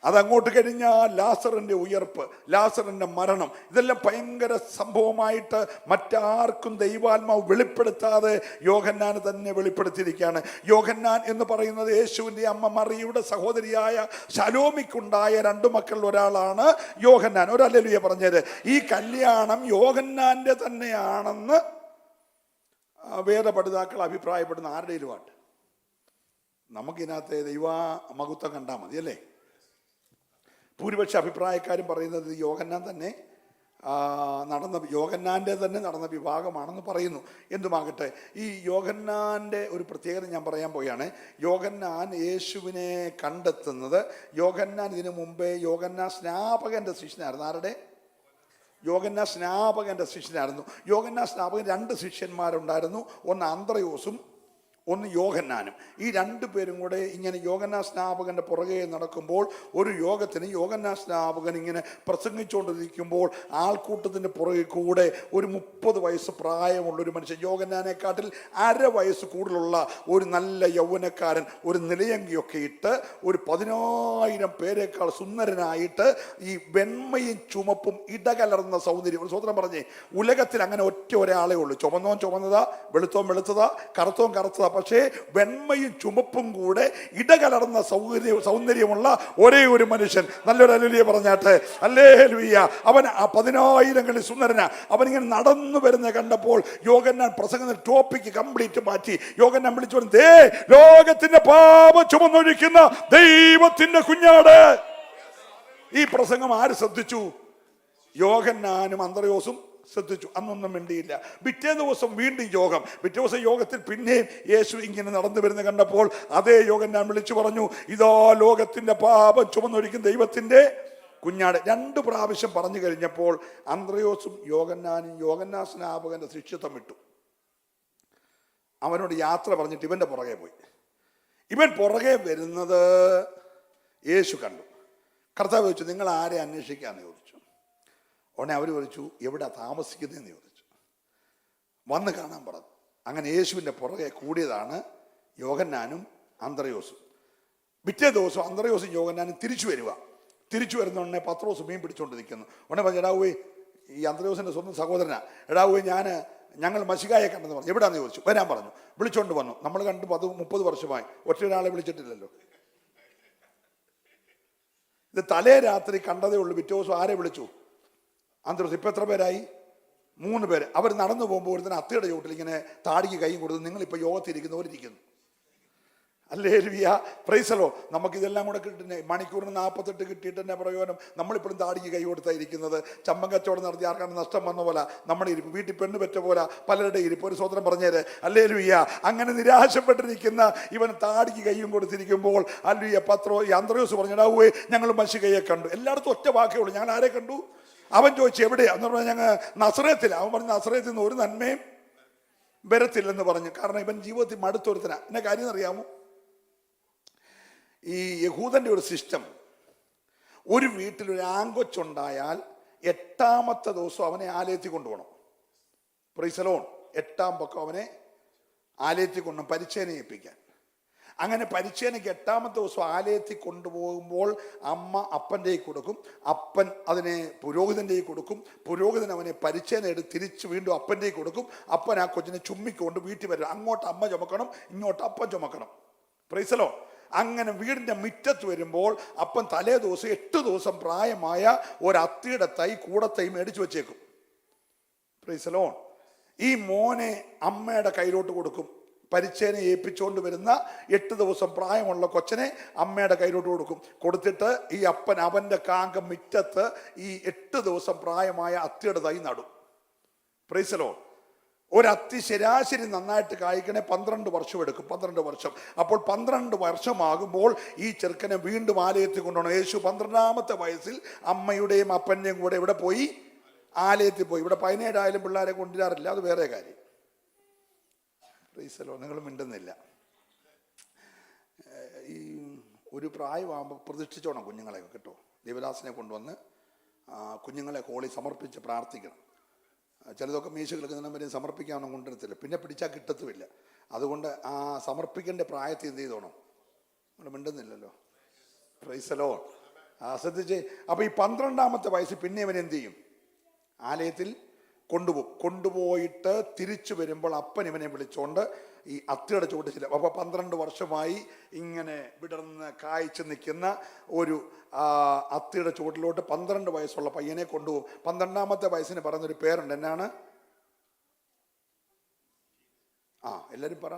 അതങ്ങോട്ട് കഴിഞ്ഞാൽ ലാസറിന്റെ ഉയർപ്പ്, ലാസറിന്റെ മരണം, ഇതെല്ലാം ഭയങ്കര സംഭവമായിട്ട് മറ്റാർക്കും ദൈവാത്മാവ് വെളിപ്പെടുത്താതെ യോഹന്നാൻ തന്നെ വെളിപ്പെടുത്തിയിരിക്കുകയാണ്. യോഹന്നാൻ എന്ന് പറയുന്നത് യേശുവിൻ്റെ അമ്മ മറിയയുടെ സഹോദരിയായ ശലോമിക്കുണ്ടായ 2 മക്കളിൽ ഒരാളാണ് യോഹന്നാൻ. ഒരു ഹല്ലേലൂയ പറഞ്ഞത്. ഈ കല്യാണം യോഹന്നാന്റെ തന്നെയാണെന്ന് വേദപഠിതാക്കൾ അഭിപ്രായപ്പെടുന്ന ആരുടെയിലുമായിട്ട്. നമുക്കിതിനകത്ത് ദൈവ മഹത്വം കണ്ടാൽ മതി അല്ലേ. ഭൂരിപക്ഷ അഭിപ്രായക്കാരും പറയുന്നത് യോഹന്നാൻ തന്നെ യോഹന്നാൻ്റെ തന്നെ നടന്ന വിഭാഗമാണെന്ന് പറയുന്നു. എന്തുമാകട്ടെ, ഈ യോഹന്നാൻ്റെ ഒരു പ്രത്യേകത ഞാൻ പറയാൻ പോവുകയാണ്. യോഹന്നാൻ യേശുവിനെ കണ്ടെത്തുന്നത്, യോഹന്നാൻ ഇതിനു മുമ്പേ യോഹന്നാൻ സ്നാപകൻ്റെ ശിഷ്യനായിരുന്നു. ആരുടെ? യോഹന്നാൻ സ്നാപകൻ്റെ ശിഷ്യനായിരുന്നു. യോഹന്നാൻ സ്നാപകൻ 2 ശിഷ്യന്മാരുണ്ടായിരുന്നു. ഒന്ന് അന്ത്രയോസും ഒന്ന് യോഹന്നാനും. ഈ 2 പേരും കൂടെ ഇങ്ങനെ യോഹന്നാൻ സ്നാപകന്റെ പുറകെ നടക്കുമ്പോൾ ഒരു യോഗത്തിന് യോഹന്നാൻ സ്നാപകൻ ഇങ്ങനെ പ്രസംഗിച്ചുകൊണ്ടിരിക്കുമ്പോൾ ആൾക്കൂട്ടത്തിൻ്റെ പുറകെ കൂടെ ഒരു 30 വയസ്സ് പ്രായമുള്ളൊരു മനുഷ്യൻ, യോഹന്നാനെക്കാട്ടിൽ 1/2 വയസ്സ് കൂടുതലുള്ള ഒരു നല്ല യൗവനക്കാരൻ, ഒരു നിലയങ്കിയൊക്കെ ഇട്ട് ഒരു 10,000 പേരെക്കാൾ സുന്ദരനായിട്ട് ഈ വെണ്മയും ചുമപ്പും ഇടകലർന്ന സൗന്ദര്യം. ഒരു സ്വതന്ത്രം പറഞ്ഞേ, ഉലകത്തിൽ അങ്ങനെ ഒരാളേ ഉള്ളൂ. ചുമന്നോൻ ചുമന്നതാ, വെളുത്തോൻ വെളുത്തതാ, കറുത്തോൻ കറുത്തതാ. പക്ഷേ വെണ്മയും ചുമപ്പും കൂടെ ഇടകലർന്ന സൗന്ദര്യമുള്ള ഒരേ ഒരു മനുഷ്യൻ. നല്ലൊരു ഹല്ലേലൂയ പറഞ്ഞാട്ടെ. ഹല്ലേലൂയ. അവൻ 10,000 സുന്ദരനാ. അവനിങ്ങനെ നടന്നു വരുന്ന കണ്ടപ്പോൾ യോഹന്നാൻ പ്രസംഗത്തിന്റെ ടോപ്പിക്ക് കംപ്ലീറ്റ് മാറ്റി. യോഹന്നാൻ വിളിച്ചു പറഞ്ഞു, ദേ ലോകത്തിന്റെ പാപം ചുമന്നൊഴിക്കുന്ന ദൈവത്തിന്റെ കുഞ്ഞാട്. ഈ പ്രസംഗം ആര് ശ്രദ്ധിച്ചു? യോഹന്നാനും അന്ത്രയോസും ശ്രദ്ധിച്ചു. അന്നൊന്നും മിണ്ടിയില്ല. പിറ്റേ ദിവസം വീണ്ടും യോഗം. പിറ്റേ ദിവസം യോഗത്തിൽ പിന്നെയും യേശു ഇങ്ങനെ നടന്നു വരുന്ന കണ്ടപ്പോൾ അതേ യോഗം ഞാൻ വിളിച്ചു പറഞ്ഞു, ഇതാ ലോകത്തിന്റെ പാപം ചുമന്നൊഴിക്കും ദൈവത്തിന്റെ കുഞ്ഞാട്. 2 പ്രാവശ്യം പറഞ്ഞു കഴിഞ്ഞപ്പോൾ അന്ത്രയോസും യോഹന്നാൻ സ്നാപകന്റെ ശിഷ്യത്വം വിട്ടു. അവനോട് യാത്ര പറഞ്ഞിട്ട് ഇവന്റെ പുറകെ പോയി. ഇവൻ പുറകെ വരുന്നത് യേശു കണ്ടു. കർത്താവ് ചോദിച്ചു, നിങ്ങൾ ആരെ അന്വേഷിക്കാന്ന് ചോദിച്ചു. ഉടനെ അവർ ചോദിച്ചു, എവിടെ താമസിക്കുന്നതെന്ന് ചോദിച്ചു. വന്ന് കാണാൻ പറഞ്ഞു. അങ്ങനെ യേശുവിൻ്റെ പുറകെ കൂടിയതാണ് യോഹന്നാനും അന്ത്രയോസും. പിറ്റേ ദിവസം അന്ത്രയോസും യോഹന്നാനും തിരിച്ചു വരുന്ന ഉടനെ പത്രോസ് മീൻ പിടിച്ചുകൊണ്ട് നിൽക്കുന്നു. ഉടനെ പറഞ്ഞു, എടാവേ, ഈ അന്ത്രയോസിന്റെ സ്വന്തം സഹോദരനാ, എടാവേ ഞങ്ങൾ മശികായെ കണ്ടെന്ന് പറഞ്ഞു. എവിടാന്ന് ചോദിച്ചു. വരാൻ പറഞ്ഞു. വിളിച്ചോണ്ട് വന്നു. നമ്മൾ കണ്ട് 30 വർഷമായി ഒറ്റൊരാളെ വിളിച്ചിട്ടില്ലല്ലോ. ഇത് തലേ രാത്രി കണ്ടതേ ഉള്ളൂ. പിറ്റേ ദിവസം ആരെ വിളിച്ചു? അന്ത്രയോസ്. ഇപ്പം എത്ര പേരായി? 3 പേര്. അവർ നടന്നു പോകുമ്പോൾ ഒരുത്തന്നെ അത്തിയുടെ ചോട്ടിൽ ഇങ്ങനെ താടിക്ക് കൈയും കൊടുത്ത്, നിങ്ങളിപ്പോൾ യോഗത്തിരിക്കുന്നവരിയ്ക്കുന്നു. Hallelujah, praise the Lord. നമുക്കിതെല്ലാം കൂടെ കിട്ടുന്നേ മണിക്കൂറിന് 48 കിട്ടിയിട്ട് തന്നെ പ്രയോജനം. നമ്മളിപ്പോഴും താടിക്ക് കൈ കൊടുത്തായിരിക്കുന്നത്. ചമ്പം കച്ചവടം നടത്തി ആർക്കാണ് നഷ്ടം വന്ന പോലെ നമ്മുടെ ഇരിപ്പ്, വീട്ടിൽ പെണ്ണ് പറ്റ പോലെ പലരുടെ ഇരിപ്പ്. ഒരു സ്വതന്ത്രം പറഞ്ഞേര്. ഹല്ലേലൂയ. അങ്ങനെ നിരാശപ്പെട്ടിരിക്കുന്ന ഇവൻ താടിക്ക് കൈയും കൊടുത്തിരിക്കുമ്പോൾ ഈ അന്ത്രയോസ് പറഞ്ഞിടാവേ, ഞങ്ങൾ മശികയെ കണ്ടു. എല്ലായിടത്തും ഒറ്റ വാക്കേ ഉള്ളൂ, ഞങ്ങൾ ആരെ കണ്ടു? അവൻ ചോദിച്ചു, എവിടെയാ എന്ന് പറഞ്ഞാൽ ഞങ്ങൾ നസറേത്തില്ല. അവൻ പറഞ്ഞു, നസറേത്തിൽ നിന്ന് ഒരു നന്മയും വരത്തില്ലെന്ന് പറഞ്ഞു. കാരണം ഇവൻ ജീവിതത്തിൽ മടുത്തൊരുത്തനാ. എന്നെ കാര്യം അറിയാമോ? ഈ യഹൂദന്റെ ഒരു സിസ്റ്റം, ഒരു വീട്ടിൽ ഒരു ആങ്കൊച്ചുണ്ടായാൽ 8ാമത്തെ ദിവസം അവനെ ആലയത്തിൽ കൊണ്ടുപോകണം. Price the Lord. 8ാം പക്കം അവനെ ആലയത്തിൽ കൊണ്ടുപോകണം പരിച്ഛേദന ഏൽപ്പിക്കാൻ. അങ്ങനെ പരിച്ഛേദനയ്ക്ക് 8ാമത്തെ ദിവസം ആലയത്തിൽ കൊണ്ടുപോകുമ്പോൾ അമ്മ അപ്പൻ്റെ കൊടുക്കും, അപ്പൻ അതിനെ പുരോഹിതൻ്റെ കൊടുക്കും, പുരോഹിതൻ അവനെ പരിച്ഛേദന എടുത്ത് തിരിച്ച് വീണ്ടും അപ്പൻ്റെ കൊടുക്കും. അപ്പൻ ആ കൊച്ചിനെ ചുമ്മിക്കൊണ്ട് വീട്ടിൽ വരും. അങ്ങോട്ട് അമ്മ ചുമക്കണം, ഇങ്ങോട്ട് അപ്പൻ ചുമക്കണം. Price the Lord. അങ്ങനെ വീടിൻ്റെ മുറ്റത്ത് വരുമ്പോൾ അപ്പൻ തലേ ദിവസം 8 ദിവസം പ്രായമായ ഒരത്തിയുടെ തൈ കൂടത്തൈ മേടിച്ചു വെച്ചേക്കും. Price the Lord. ഈ മോനെ അമ്മയുടെ കയ്യിലോട്ട് കൊടുക്കും. പരിച്ഛേദന ഏൽപ്പിച്ചുകൊണ്ട് വരുന്ന 8 ദിവസം പ്രായമുള്ള കൊച്ചനെ അമ്മയുടെ കയ്യിലോട്ട് കൊടുക്കും. കൊടുത്തിട്ട് ഈ അപ്പൻ അവൻ്റെ കാങ്കം മുറ്റത്ത് ഈ 8 ദിവസം പ്രായമായ അത്തിയുടെ തൈ നടും. Price the Lord. ഒരത്തി ശരാശരി നന്നായിട്ട് കായ്ക്കണേ 12 വർഷം എടുക്കും. 12 വർഷം. അപ്പോൾ 12 വർഷമാകുമ്പോൾ ഈ ചെറുക്കനെ വീണ്ടും ആലയത്തിൽ കൊണ്ടുപോകണം. യേശു 12ാമത്തെ വയസ്സിൽ അമ്മയുടെയും അപ്പൻ്റെയും കൂടെ ഇവിടെ പോയി ആലയത്തിൽ പോയി. ഇവിടെ 17 ആയാലും പിള്ളേരെ കൊണ്ടുവരാറില്ല, അത് വേറെ കാര്യം. Price the Lord. നിങ്ങൾ മിണ്ടുന്നില്ല. ഈ ഒരു പ്രായമാകുമ്പോൾ പ്രതിഷ്ഠിച്ചോണം കുഞ്ഞുങ്ങളെ കേട്ടോ. ദേവദാസിനെ കൊണ്ടുവന്ന് കുഞ്ഞുങ്ങളെ ഹോളി സമർപ്പിച്ച് പ്രാർത്ഥിക്കണം. ചിലതൊക്കെ മീശ കിടക്കുന്നതിനും വരെ സമർപ്പിക്കാനൊന്നും കൊണ്ടുവരത്തില്ല, പിന്നെ പിടിച്ചാൽ കിട്ടത്തുമില്ല. അതുകൊണ്ട് ആ സമർപ്പിക്കേണ്ട പ്രായത്തിൽ എന്ത് ചെയ്തോണം? നമ്മൾ മിണ്ടുന്നില്ലല്ലോ. Price the Lord. ശ്രദ്ധിച്ചേ. അപ്പോൾ ഈ 12ാമത്തെ വയസ്സിൽ പിന്നെ ഇവൻ എന്ത് ചെയ്യും? ആലയത്തിൽ കൊണ്ടുപോകും. കൊണ്ടുപോയിട്ട് തിരിച്ചു വരുമ്പോൾ അപ്പൻ ഇവനെ വിളിച്ചോണ്ട് ഈ അത്തിയുടെ ചുവട്ടിച്ചില്ല. അപ്പോൾ 12 വർഷമായി ഇങ്ങനെ വിടർന്ന് കായ്ച്ചു നിൽക്കുന്ന ഒരു അത്തിയുടെ ചുവട്ടിലോട്ട് 12 വയസ്സുള്ള പയ്യനെ കൊണ്ടുപോകും. 12ാമത്തെ വയസ്സിന് പറയുന്നൊരു പേരുണ്ട്. എന്നാണ്? എല്ലാവരും പറ.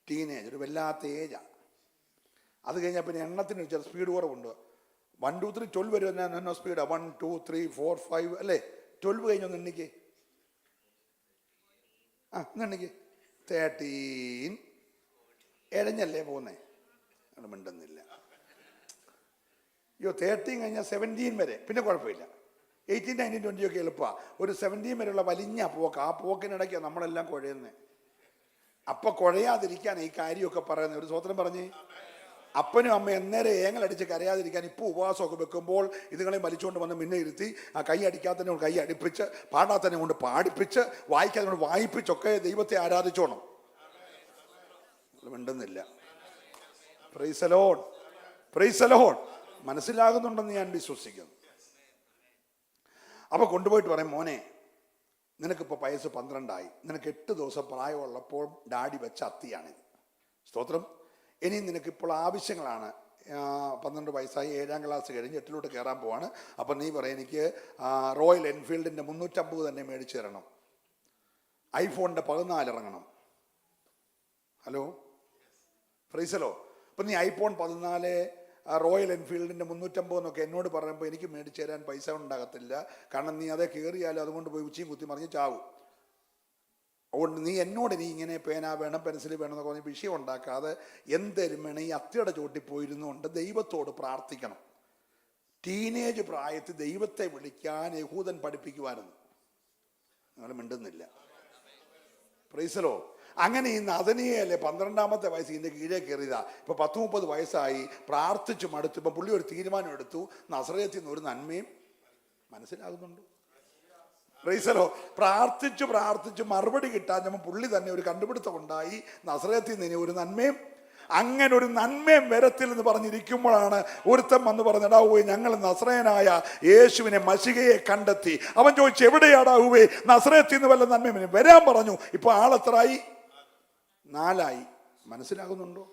ടീനേജ്. ഒരു വല്ലാത്ത ഏജാ. അത് കഴിഞ്ഞാൽ പിന്നെ എണ്ണത്തിന് ചില സ്പീഡ് കുറവുണ്ട്. 1 2 3 12 വരെ എന്നോ സ്പീഡാണ്. 1 2 3 4 5 അല്ലേ? 12 കഴിഞ്ഞൊന്ന് എണ്ണിക്ക്. എണ്ണിക്ക്. 13 ഇഴഞ്ഞല്ലേ പോകുന്നേ? അത് മിണ്ടുന്നില്ല. 13 കഴിഞ്ഞാൽ 17 വരെ പിന്നെ കുഴപ്പമില്ല. 18 19 20 ഒക്കെ എളുപ്പമാണ്. ഒരു 17 വരെയുള്ള വലിഞ്ഞ പോക്ക്. ആ പോക്കിനിടയ്ക്കാണ് നമ്മളെല്ലാം കുഴയുന്നത്. അപ്പം കുഴയാതിരിക്കാൻ ഈ കാര്യമൊക്കെ പറയുന്നത്. ഒരു സ്വതന്ത്രം പറഞ്ഞ് അപ്പനും അമ്മ എന്നേരം ഏങ്ങലടിച്ച് കരയാതിരിക്കാൻ ഇപ്പോൾ ഉപവാസമൊക്കെ വെക്കുമ്പോൾ ഇതുങ്ങളെ വലിച്ചുകൊണ്ട് വന്ന് മുന്നേ ഇരുത്തി ആ കൈ അടിക്കാത്തതിനെ കൊണ്ട് കൈ അടിപ്പിച്ച്, പാടാത്തതിനെ കൊണ്ട് പാടിപ്പിച്ച്, വായിക്കാത്തതിനെ കൊണ്ട് വായിപ്പിച്ചൊക്കെ ദൈവത്തെ ആരാധിച്ചോണം. മിണ്ടുന്നില്ല. Praise the Lord. Praise the Lord. മനസ്സിലാകുന്നുണ്ടെന്ന് ഞാൻ വിശ്വസിക്കുന്നു. അപ്പോൾ കൊണ്ടുപോയിട്ട് പറയും, മോനെ നിനക്കിപ്പോൾ വയസ്സ് 12 നിനക്ക് 8 ദിവസം പ്രായമുള്ളപ്പോൾ ഡാഡി വെച്ച അത്തിയാണിത്. സ്തോത്രം. ഇനി നിനക്കിപ്പോൾ ആവശ്യങ്ങളാണ്. 12 വയസ്സായി, 7ാം ക്ലാസ് കഴിഞ്ഞ് 8ലോട്ട് കയറാൻ പോവാണ്. അപ്പം നീ പറയും, എനിക്ക് റോയൽ എൻഫീൽഡിൻ്റെ 350 തന്നെ മേടിച്ച് തരണം. ഐഫോണിൻ്റെ 14 ഇറങ്ങണം. Hello, price the Lord. അപ്പം നീ ഐഫോൺ 14 റോയൽ എൻഫീൽഡിൻ്റെ 350 എന്നൊക്കെ എന്നോട് പറയുമ്പോൾ എനിക്ക് മേടിച്ചു തരാൻ പൈസ ഉണ്ടാകത്തില്ല. കാരണം നീ അതേ കയറിയാലും അതുകൊണ്ട് പോയി ഉച്ചയും കുത്തി മറിഞ്ഞ് ചാവും. അതുകൊണ്ട് നീ എന്നോട് നീ ഇങ്ങനെ പേന വേണം പെൻസിൽ വേണം എന്നൊക്കെ പറഞ്ഞ് വിഷയം ഉണ്ടാക്കാതെ എന്തേലും വേണം ഈ അത്തിയുടെ ചോട്ടിൽ പോയിരുന്നുകൊണ്ട് ദൈവത്തോട് പ്രാർത്ഥിക്കണം. ടീനേജ് പ്രായത്തിൽ ദൈവത്തെ വിളിക്കാൻ യഹൂദൻ പഠിപ്പിക്കുവായിരുന്നു. നിങ്ങൾ മിണ്ടുന്നില്ല. പ്രൈസലോ. അങ്ങനെ ഈ നദനിയല്ലേ 12ാമത്തെ വയസ്സ് ഇതിൻ്റെ കീഴേ കയറിയതാ. ഇപ്പം 10-30 വയസ്സായി. പ്രാർത്ഥിച്ചു മടുത്തു. ഇപ്പം പുള്ളി ഒരു തീരുമാനം എടുത്തു, നസറേത്തിൽ നിന്ന് ഒരു നന്മയും മനസ്സിലാകുന്നുണ്ട്. പ്രൈസലോ. പ്രാർത്ഥിച്ചു മറുപടി കിട്ടാൻ നമ്മൾ പുള്ളി തന്നെ ഒരു കണ്ടുപിടുത്തം ഉണ്ടായി. നസറേത്തിൽ നിന്ന് ഒരു നന്മയും, അങ്ങനെ ഒരു നന്മയും വരത്തിൽ എന്ന് പറഞ്ഞിരിക്കുമ്പോഴാണ് ഒരുത്തൻ വന്ന് പറഞ്ഞിടാവേ ഞങ്ങൾ നസറേനായ യേശുവിനെ മശികയെ കണ്ടെത്തി. അവൻ ചോദിച്ചു എവിടെയാടാവേ നസറേത്തിൽ നിന്ന് വല്ല നന്മയും വരാൻ പറഞ്ഞു. ഇപ്പൊ ആളെത്രായി? 4 മനസ്സിലാകുന്നുണ്ടോ?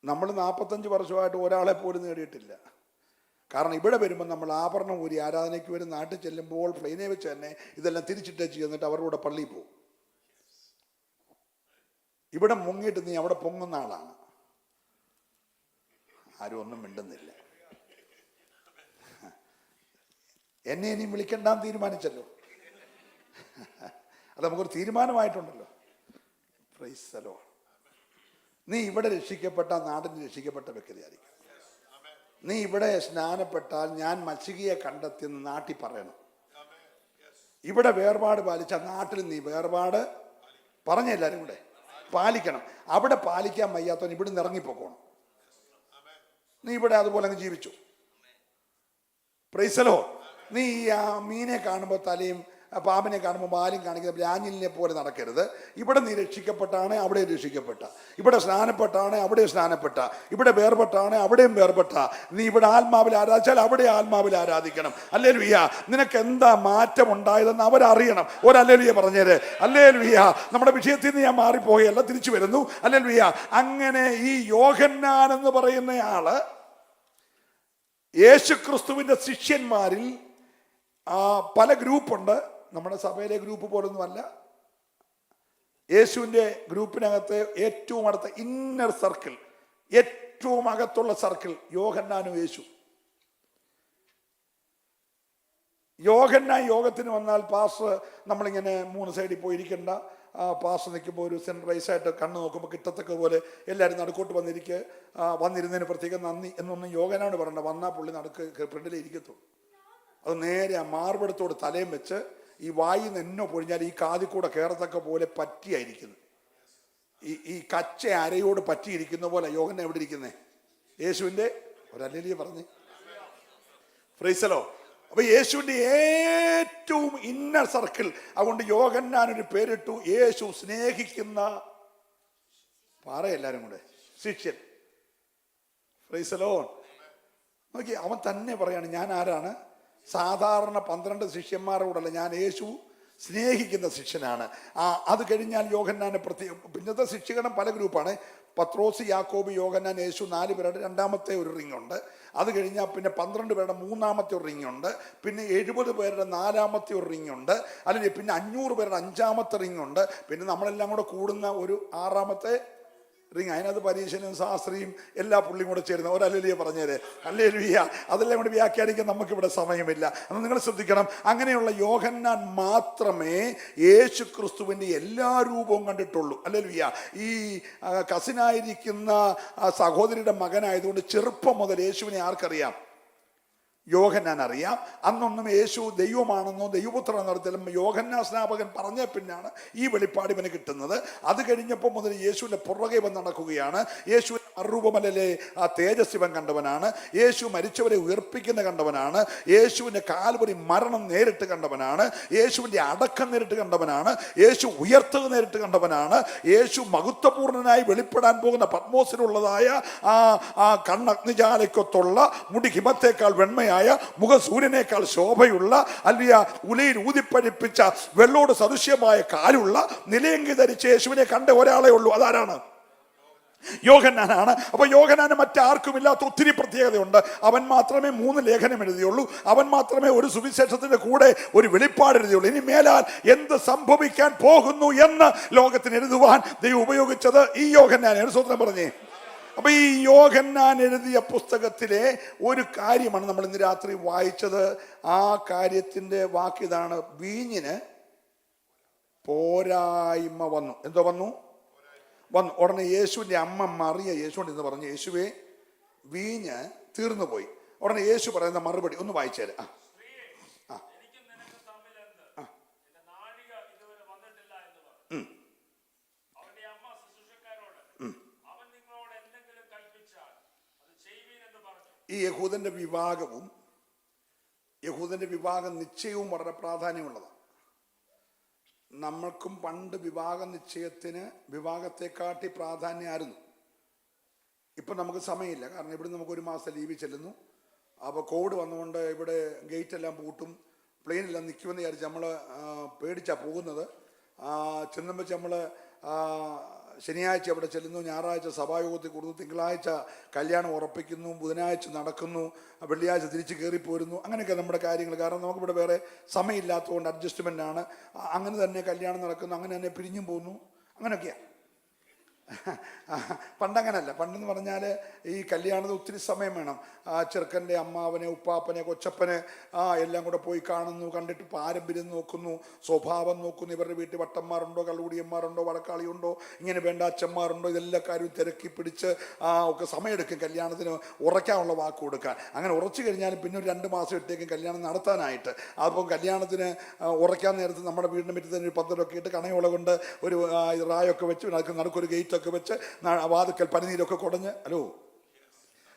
നമ്മൾ 45 വർഷമായിട്ട് ഒരാളെ പോലും നേടിയിട്ടില്ല. കാരണം ഇവിടെ വരുമ്പോൾ നമ്മൾ ആഭരണം ഊരി ആരാധനയ്ക്ക് വരും. നാട്ടിൽ ചെല്ലുമ്പോൾ പ്ലെയിനെ വെച്ച് തന്നെ ഇതെല്ലാം തിരിച്ചിട്ടേച്ച് ചെന്നിട്ട് അവരുടെ കൂടെ പള്ളിയിൽ പോകും. ഇവിടെ മുങ്ങിയിട്ട് നീ അവിടെ പൊങ്ങുന്ന ആളാണ്. ആരും ഒന്നും മിണ്ടുന്നില്ല. എന്നെ ഇനിയും വിളിക്കണ്ടാന്ന് തീരുമാനിച്ചല്ലോ. അത് നമുക്കൊരു തീരുമാനമായിട്ടുണ്ടല്ലോ. Price the Lord. നീ ഇവിടെ രക്ഷിക്കപ്പെട്ട നാടിന് രക്ഷിക്കപ്പെട്ട വ്യക്തിയായിരിക്കും. നീ ഇവിടെ സ്നാനപ്പെട്ടാൽ ഞാൻ മശികയെ കണ്ടെത്തിയെന്ന് നാട്ടിൽ പറയണം. ഇവിടെ വേർപാട് പാലിച്ച നാട്ടിൽ നീ വേർപാട് പറഞ്ഞ എല്ലാവരും കൂടെ പാലിക്കണം. അവിടെ പാലിക്കാൻ വയ്യാത്തവൻ ഇവിടെ നിന്ന് ഇറങ്ങിപ്പോക്കണം. നീ ഇവിടെ അതുപോലെ അങ്ങ് ജീവിച്ചു. Price the Lord. നീ ആ മീനെ കാണുമ്പോൾ തലയും പാമ്പിനെ കാണുമ്പോൾ ബാലും കാണിക്കുന്ന ബ്രാഞ്ഞിലിനെ പോലെ നടക്കരുത്. ഇവിടെ നീ രക്ഷിക്കപ്പെട്ടാണ് അവിടെ രക്ഷിക്കപ്പെട്ട, ഇവിടെ സ്നാനപ്പെട്ടാണ് അവിടെ സ്നാനപ്പെട്ട, ഇവിടെ വേർപെട്ടാണ് അവിടെയും വേർപെട്ട. നീ ഇവിടെ ആത്മാവിൽ ആരാധിച്ചാൽ അവിടെ ആത്മാവിൽ ആരാധിക്കണം. ഹല്ലേലൂയ. നിനക്ക് എന്താ മാറ്റം ഉണ്ടായതെന്ന് അവരറിയണം. ഒരു ഹല്ലേലൂയ പറഞ്ഞേര്. ഹല്ലേലൂയ. നമ്മുടെ വിഷയത്തിൽ നിന്ന് ഞാൻ മാറിപ്പോയല്ല, തിരിച്ചു വരുന്നു. ഹല്ലേലൂയ. അങ്ങനെ ഈ യോഹന്നാൻ എന്ന് പറയുന്നയാള് യേശുക്രിസ്തുവിന്റെ ശിഷ്യന്മാരിൽ പല ഗ്രൂപ്പുണ്ട്. നമ്മുടെ സഭയിലെ ഗ്രൂപ്പ് പോലൊന്നുമല്ല. യേശുവിൻ്റെ ഗ്രൂപ്പിനകത്ത് ഏറ്റവും അടുത്ത ഇന്നർ സർക്കിൾ, ഏറ്റവും അകത്തുള്ള സർക്കിൾ യോഹന്നാനും യേശു. യോഹന്നാൻ യോഗത്തിന് വന്നാൽ പാസ് നമ്മളിങ്ങനെ 3 സൈഡിൽ പോയിരിക്കേണ്ട. പാസ് നിൽക്കുമ്പോൾ ഒരു സെൻട്രൈസായിട്ട് കണ്ണ് നോക്കുമ്പോൾ കിട്ടത്തക്ക പോലെ എല്ലാവരും നടുക്കോട്ട് വന്നിരുന്നതിന് പ്രത്യേകം നന്ദി എന്നൊന്നും യോഹന്നാനോട് പറയണ്ട. വന്നാൽ പുള്ളി ഫ്രണ്ടിലേ ഇരിക്കത്തുള്ളൂ. അത് നേരെ ആ മാർബടത്തോട് തലയും വെച്ച് ഈ വായിൽ നിന്ന് എന്നോ പൊഴിഞ്ഞാൽ ഈ കാതിൽ കൂടെ കയറത്തക്ക പോലെ പറ്റിയായിരിക്കുന്നു. ഈ കച്ച അരയോട് പറ്റിയിരിക്കുന്ന പോലെ യോഹന്നാൻ എവിടെ ഇരിക്കുന്നേ? യേശുവിൻ്റെ ഒരല്ലേ പറഞ്ഞ്. Price the Lord. അപ്പൊ യേശുവിന്റെ ഏറ്റവും ഇന്നർ സർക്കിൾ. അതുകൊണ്ട് യോഹന്നാൻ ഒരു പേരിട്ടു, യേശു സ്നേഹിക്കുന്ന എല്ലാരും കൂടെ ശിഷ്യൻ. Price the Lord. നോക്കി, അവൻ തന്നെ പറയാണ് ഞാൻ ആരാണ്? സാധാരണ 12 ശിഷ്യന്മാരോടല്ല, ഞാൻ യേശു സ്നേഹിക്കുന്ന ശിഷ്യനാണ്. അത് കഴിഞ്ഞാൽ യോഹന്നാനെ പിന്നത്തെ ശിഷ്യഗണം പല ഗ്രൂപ്പാണ്. പത്രോസ്, യാക്കോബ്, യോഹന്നാൻ, യേശു 4 പേരുടെ രണ്ടാമത്തെ ഒരു റിംഗ് ഉണ്ട്. അത് കഴിഞ്ഞാൽ പിന്നെ 12 പേരുടെ മൂന്നാമത്തെ ഒരു റിംഗ് ഉണ്ട്. പിന്നെ 70 പേരുടെ 4ാമത്തെ ഒരു റിംഗ് ഉണ്ട്. അല്ലെങ്കിൽ പിന്നെ 500 പേരുടെ 5ാമത്തെ റിംഗ് ഉണ്ട്. പിന്നെ നമ്മളെല്ലാം കൂടെ കൂടുന്ന ഒരു 6ാമത്തെ റിംഗ്. അതിനകത്ത് പരീക്ഷനും ശാസ്ത്രിയും എല്ലാ പുള്ളിയും കൂടെ ചേരുന്ന ഒരു ഹല്ലേലൂയ പറഞ്ഞേരെ. ഹല്ലേലൂയ. അതെല്ലാം കൂടി വ്യാഖ്യാനിക്കാൻ നമുക്കിവിടെ സമയമില്ല. അന്ന് നിങ്ങൾ ശ്രദ്ധിക്കണം. അങ്ങനെയുള്ള യോഹന്നാൻ മാത്രമേ യേശു ക്രിസ്തുവിൻ്റെ എല്ലാ രൂപവും കണ്ടിട്ടുള്ളൂ. ഹല്ലേലൂയ. ഈ കസിനായിരിക്കുന്ന സഹോദരിയുടെ മകനായതുകൊണ്ട് ചെറുപ്പം മുതൽ യേശുവിനെ ആർക്കറിയാം? യോഹന്നാൻ അറിയാം. അന്നൊന്നും യേശു ദൈവമാണെന്നോ ദൈവപുത്രനെന്നോ നടത്തിയാലും യോഹന്നാൻ സ്നാപകൻ പറഞ്ഞ പിന്നാണ് ഈ വെളിപ്പാട് ഇവന് കിട്ടുന്നത്. അത് കഴിഞ്ഞപ്പോൾ മുതൽ യേശുവിൻ്റെ പുറകെ വന്ന് നടക്കുകയാണ്. യേശു അറൂപമലയിലെ ആ തേജസ് ഇവൻ കണ്ടവനാണ്. യേശു മരിച്ചവരെ ഉയർപ്പിക്കുന്ന കണ്ടവനാണ്. യേശുവിൻ്റെ കാൽവരി മരണം നേരിട്ട് കണ്ടവനാണ്. യേശുവിൻ്റെ അടക്കം നേരിട്ട് കണ്ടവനാണ്. യേശു ഉയർത്തുക നേരിട്ട് കണ്ടവനാണ്. യേശു മഹത്വപൂർണനായി വെളിപ്പെടാൻ പോകുന്ന പത്മോസിനുള്ളതായ ആ കണ്ണഗ്നിജാലയ്ക്കൊത്തുള്ള മുടി ഹിമത്തേക്കാൾ വെണ്മയായ മുഖ സൂര്യനേക്കാൾ ശോഭയുള്ള അല്ലിയ ഉലയിൽ ഊതിപ്പഴിപ്പിച്ച വെള്ളോട് സദൃശ്യമായ കാലുള്ള നിലയങ്കി ധരിച്ച യേശുവിനെ കണ്ട ഒരാളെ ഉള്ളൂ. അതാരാണ്? യോഹന്നാനാണ്. അപ്പൊ യോഹന്നാന് മറ്റാർക്കുമില്ലാത്ത ഒത്തിരി പ്രത്യേകതയുണ്ട്. അവൻ മാത്രമേ 3 ലേഖനം എഴുതിയുള്ളൂ. അവൻ മാത്രമേ ഒരു സുവിശേഷത്തിന്റെ കൂടെ ഒരു വെളിപ്പാട് എഴുതിയുള്ളൂ. ഇനി മേലാൽ എന്ത് സംഭവിക്കാൻ പോകുന്നു എന്ന് ലോകത്തിന് എഴുതുവാൻ ദൈവം ഉപയോഗിച്ചത് ഈ യോഹന്നാനെ. സ്വന്തം പറഞ്ഞേ അപ്പൊ ഈ യോഹന്നാൻ എഴുതിയ പുസ്തകത്തിലെ ഒരു കാര്യമാണ് നമ്മൾ ഇന്ന് രാത്രി വായിച്ചത്. ആ കാര്യത്തിന്റെ വാക്കിതാണ്: വീഞ്ഞിന് പോരായ്മ വന്നു. എന്തോ വന്നു? ഉടനെ യേശുവിന്റെ അമ്മ മറിയ യേശുവിനോട് ഇന്ന് പറഞ്ഞു, യേശുവേ, വീഞ്ഞ് തീർന്നു പോയി. ഉടനെ യേശു പറയുന്ന മറുപടി ഒന്ന് വായിച്ചേര്. ഈ യഹൂദന്റെ വിവാഹ നിശ്ചയവും വളരെ പ്രാധാന്യമുള്ളതാണ്. നമ്മൾക്കും പണ്ട് വിവാഹ നിശ്ചയത്തിന് വിവാഹത്തെക്കാട്ടി പ്രാധാന്യമായിരുന്നു. ഇപ്പം നമുക്ക് സമയമില്ല, കാരണം ഇവിടെ നമുക്ക് ഒരു മാസം ലീവിൽ ചെല്ലുന്നു. അപ്പോൾ കോവിഡ് വന്നുകൊണ്ട് ഇവിടെ ഗേറ്റെല്ലാം പൂട്ടും, പ്ലെയിനെല്ലാം നിൽക്കുമെന്ന് വിചാരിച്ച് നമ്മൾ പേടിച്ചാണ് പോകുന്നത്. ചെന്നുമ്പോൾ നമ്മൾ ശനിയാഴ്ച അവിടെ ചെല്ലുന്നു, ഞായറാഴ്ച സഭായോഗത്തിൽ കൂടുന്നു, തിങ്കളാഴ്ച കല്യാണം ഉറപ്പിക്കുന്നു, ബുധനാഴ്ച നടക്കുന്നു, വെള്ളിയാഴ്ച തിരിച്ച് കയറിപ്പോരുന്നു. അങ്ങനെയൊക്കെ നമ്മുടെ കാര്യങ്ങൾ. കാരണം നമുക്കിവിടെ വേറെ സമയമില്ലാത്തതുകൊണ്ട് അഡ്ജസ്റ്റ്മെൻ്റാണ്. അങ്ങനെ തന്നെ കല്യാണം നടക്കുന്നു, അങ്ങനെ തന്നെ പിരിഞ്ഞും പോകുന്നു, അങ്ങനെയൊക്കെയാണ്. പണ്ടങ്ങനല്ല. പണ്ടെന്ന് പറഞ്ഞാൽ ഈ കല്യാണത്തിന് ഒത്തിരി സമയം വേണം. ചെറുക്കൻ്റെ അമ്മാവനെ, ഉപ്പാപ്പനെ, കൊച്ചപ്പനെ എല്ലാം കൂടെ പോയി കാണുന്നു, കണ്ടിട്ട് പാരമ്പര്യം നോക്കുന്നു, സ്വഭാവം നോക്കുന്നു, ഇവരുടെ വീട്ടിൽ വട്ടന്മാരുണ്ടോ, കള്ളുകുടിയന്മാരുണ്ടോ, വടക്കാളിയുണ്ടോ, ഇങ്ങനെ വേണ്ട അച്ഛന്മാരുണ്ടോ, ഇതെല്ലാ കാര്യവും തിരക്കി പിടിച്ച് ഒക്കെ സമയമെടുക്കും കല്യാണത്തിന് ഉറയ്ക്കാനുള്ള വാക്ക് കൊടുക്കാൻ. അങ്ങനെ ഉറച്ചു കഴിഞ്ഞാലും പിന്നെ ഒരു 2 മാസം ഇട്ടേക്കും കല്യാണം നടത്താനായിട്ട്. അപ്പം കല്യാണത്തിന് ഉറയ്ക്കാൻ നേരത്ത് നമ്മുടെ വീടിൻ്റെ മുറ്റത്ത് തന്നെ ഒരു പന്തലൊക്കെ ഇട്ട് കണയോള കൊണ്ട് ഒരു റായൊക്കെ വെച്ച് നടുക്കൊരു ഗേറ്റ് ഒക്കെ വെച്ച് വാതുക്കൽ പനിനീരൊക്കെ കുടഞ്ഞ്, ഹലോ,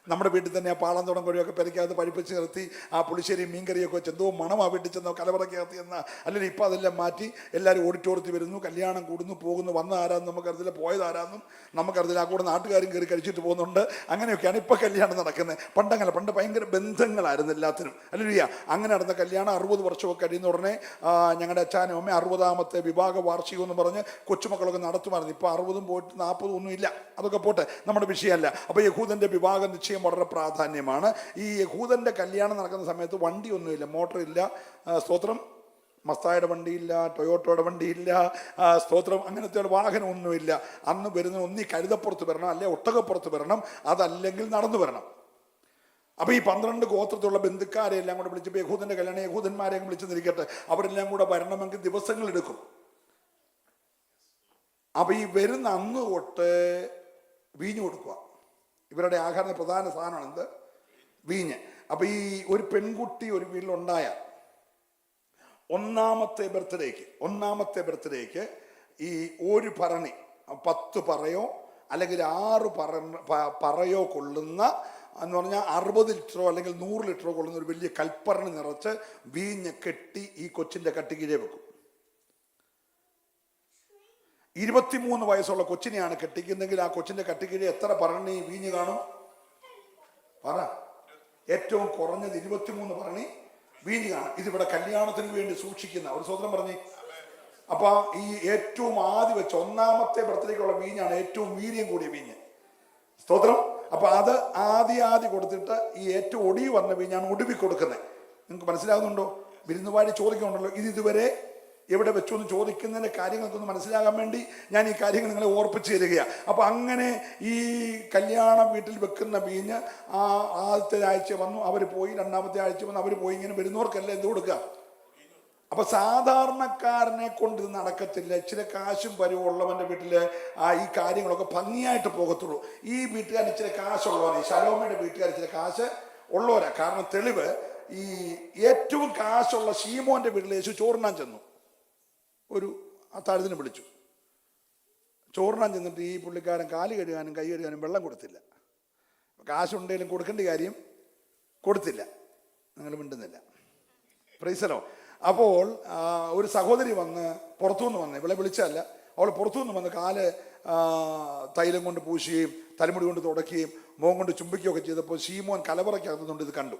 നമ്മുടെ വീട്ടിൽ തന്നെ ആ പാളന്തോടം കോഴിയൊക്കെ പെരയ്ക്കകത്ത് പഠിപ്പിച്ച് നിർത്തി ആ പുളിശ്ശേരിയും മീൻകറിയൊക്കെ വെച്ച് എന്തോ മണം ആ വീട്ടിൽ ചെന്നോ കലവറക്കകത്ത് എന്ന. അല്ലെങ്കിൽ ഇപ്പം അതെല്ലാം മാറ്റി എല്ലാവരും ഓഡിറ്റോറിയത്തിൽ വരുന്നു, കല്യാണം കൂടുന്നു, പോകുന്നു, വന്ന ആരാന്നും നമുക്കറിയില്ല, പോയത് ആരാന്നും നമുക്കറിയില്ല, ആ കൂടെ നാട്ടുകാരും കയറി കഴിച്ചിട്ട് പോകുന്നുണ്ട്. അങ്ങനെയൊക്കെയാണ് ഇപ്പം കല്യാണം നടക്കുന്നത്. പണ്ടങ്ങനെ, പണ്ട് ഭയങ്കര ബന്ധങ്ങളായിരുന്നു എല്ലാത്തിനും, അല്ലെ? അങ്ങനെ നടന്ന കല്യാണം 60 വർഷമൊക്കെ കഴിയുന്ന ഉടനെ ഞങ്ങളുടെ അച്ഛനും അമ്മ 60ാമത്തെ വിവാഹ വാർഷികം എന്ന് പറഞ്ഞ് കൊച്ചുമക്കളൊക്കെ നടത്തുമായിരുന്നു. ഇപ്പം 60 പോയിട്ട് 40 ഒന്നും ഇല്ല, അതൊക്കെ പോട്ടെ, നമ്മുടെ വിഷയമല്ല. അപ്പോൾ യഹൂദൻ്റെ വിവാഹ നിശ്ചയം വളരെ പ്രാധാന്യമാണ്. ഈ യഹൂദന്റെ കല്യാണം നടക്കുന്ന സമയത്ത് വണ്ടിയൊന്നുമില്ല, മോട്ടറില്ല, സ്തോത്രം, മസ്തായുടെ വണ്ടിയില്ല, ടൊയോട്ടോയുടെ വണ്ടിയില്ല, സ്തോത്രം, അങ്ങനത്തെ വാഹനമൊന്നുമില്ല. അന്ന് വരുന്ന ഒന്നീ കഴുതപ്പുറത്ത് വരണം, അല്ലെ ഒട്ടകപ്പുറത്ത് വരണം, അതല്ലെങ്കിൽ നടന്നു വരണം. അപ്പോൾ ഈ 12 ഗോത്രത്തിലുള്ള ബന്ധുക്കാരെ എല്ലാം കൂടെ വിളിച്ചപ്പോൾ യഹൂദന്റെ കല്യാണം യഹൂദന്മാരെയും വിളിച്ചെന്നിരിക്കട്ടെ, അവരെല്ലാം കൂടെ വരണമെങ്കിൽ ദിവസങ്ങളെടുക്കും. അപ്പോൾ ഈ വരുന്ന അന്ന് തൊട്ട് വീഞ്ഞു കൊടുക്കുക. ഇവരുടെ ആഹാരത്തിന് പ്രധാന സാധനമാണ് എന്ത്? വീഞ്ഞ്. അപ്പം ഈ ഒരു പെൺകുട്ടി ഒരു വീട്ടിലുണ്ടായാൽ ഒന്നാമത്തെ ബർത്ത്ഡേക്ക് ഈ ഒരു ഭരണി 10 പറയോ അല്ലെങ്കിൽ 6 പറയോ കൊള്ളുന്ന എന്ന് പറഞ്ഞാൽ 60 ലിറ്ററോ അല്ലെങ്കിൽ 100 ലിറ്ററോ കൊള്ളുന്ന ഒരു വലിയ കൽപ്പരണി നിറച്ച് വീഞ്ഞ് കെട്ടി ഈ കൊച്ചിൻ്റെ കട്ടിക്കീഴെ വെക്കും. 23 വയസ്സുള്ള കൊച്ചിനെയാണ് കെട്ടിക്കുന്നെങ്കിൽ ആ കൊച്ചിൻ്റെ കട്ടിക്കീഴെ എത്ര ഭരണി വീഞ്ഞ് കാണും? പറ. ഏറ്റവും കുറഞ്ഞത് 23 ഭരണി വീഞ്ഞ് കാണും. ഇതിവിടെ കല്യാണത്തിന് വേണ്ടി സൂക്ഷിക്കുന്ന ഒരു സ്വതന്ത്രം പറഞ്ഞേ. അപ്പൊ ഈ ഏറ്റവും ആദ്യം വെച്ച ഒന്നാമത്തെ ബർത്ത്ഡേക്കുള്ള വീഞ്ഞാണ് ഏറ്റവും വീര്യം കൂടിയ വീഞ്ഞ്, സ്തോത്രം. അപ്പൊ അത് ആദ്യം കൊടുത്തിട്ട് ഈ ഏറ്റവും ഒടുവി വന്ന വീഞ്ഞാണ് ഒടുവി കൊടുക്കുന്നത്. നിങ്ങൾക്ക് മനസ്സിലാകുന്നുണ്ടോ? വിരുന്നുവാഴി ചോദിക്കുന്നുണ്ടല്ലോ, ഇതുവരെ എവിടെ വെച്ചു എന്ന് ചോദിക്കുന്നതിൻ്റെ കാര്യങ്ങൾക്കൊന്ന് മനസ്സിലാകാൻ വേണ്ടി ഞാൻ ഈ കാര്യങ്ങൾ നിങ്ങളെ ഓർപ്പിച്ച് തരികയാണ്. അപ്പം അങ്ങനെ ഈ കല്യാണ വീട്ടിൽ വെക്കുന്ന വീഞ്ഞ് ആദ്യത്തെ ആഴ്ച വന്നു, അവർ പോയി, 2ാമത്തെ ആഴ്ച വന്നു, അവർ പോയി, ഇങ്ങനെ വരുന്നവർക്കെല്ലാം എന്ത് കൊടുക്കുക? അപ്പൊ സാധാരണക്കാരനെ കൊണ്ട് ഇത് നടക്കത്തില്ല. ഇച്ചിരി കാശും പരുവുള്ളവന്റെ വീട്ടില് ഈ കാര്യങ്ങളൊക്കെ ഭംഗിയായിട്ട് പോകത്തുള്ളൂ. ഈ വീട്ടുകാരൻ ഇച്ചിരി കാശുള്ളവരാണ്, ഈ ശലോമയുടെ വീട്ടുകാർ ഇച്ചിരി കാശ് ഉള്ളവരാ. കാരണം തെളിവ്, ഈ ഏറ്റവും കാശുള്ള ശീമോന്റെ വീട്ടിൽ യേശു ചോറിനാൻ ചെന്നു. ഒരു അത്താഴത്തിന് വിളിച്ചു. ചോറിനാൻ ചെന്നിട്ട് ഈ പുള്ളിക്കാരൻ കാല് കഴുകാനും കൈ കഴുകാനും വെള്ളം കൊടുത്തില്ല. കാശുണ്ടെങ്കിലും കൊടുക്കേണ്ട കാര്യം കൊടുത്തില്ല. നിങ്ങൾ മിണ്ടുന്നില്ല. പ്രൈസലോ. അപ്പോൾ ഒരു സഹോദരി പുറത്തുനിന്ന് വന്ന്, ഇവളെ വിളിച്ചതല്ല, അവൾ പുറത്തുനിന്ന് വന്ന് കാല് തൈലം കൊണ്ട് പൂശുകയും തലമുടി കൊണ്ട് തുടയ്ക്കുകയും മുഖം കൊണ്ട് ചുംബിക്കുകയൊക്കെ ചെയ്തപ്പോൾ ശീമോൻ കലവറയ്ക്കകത്തുകൊണ്ട് ഇത് കണ്ടു.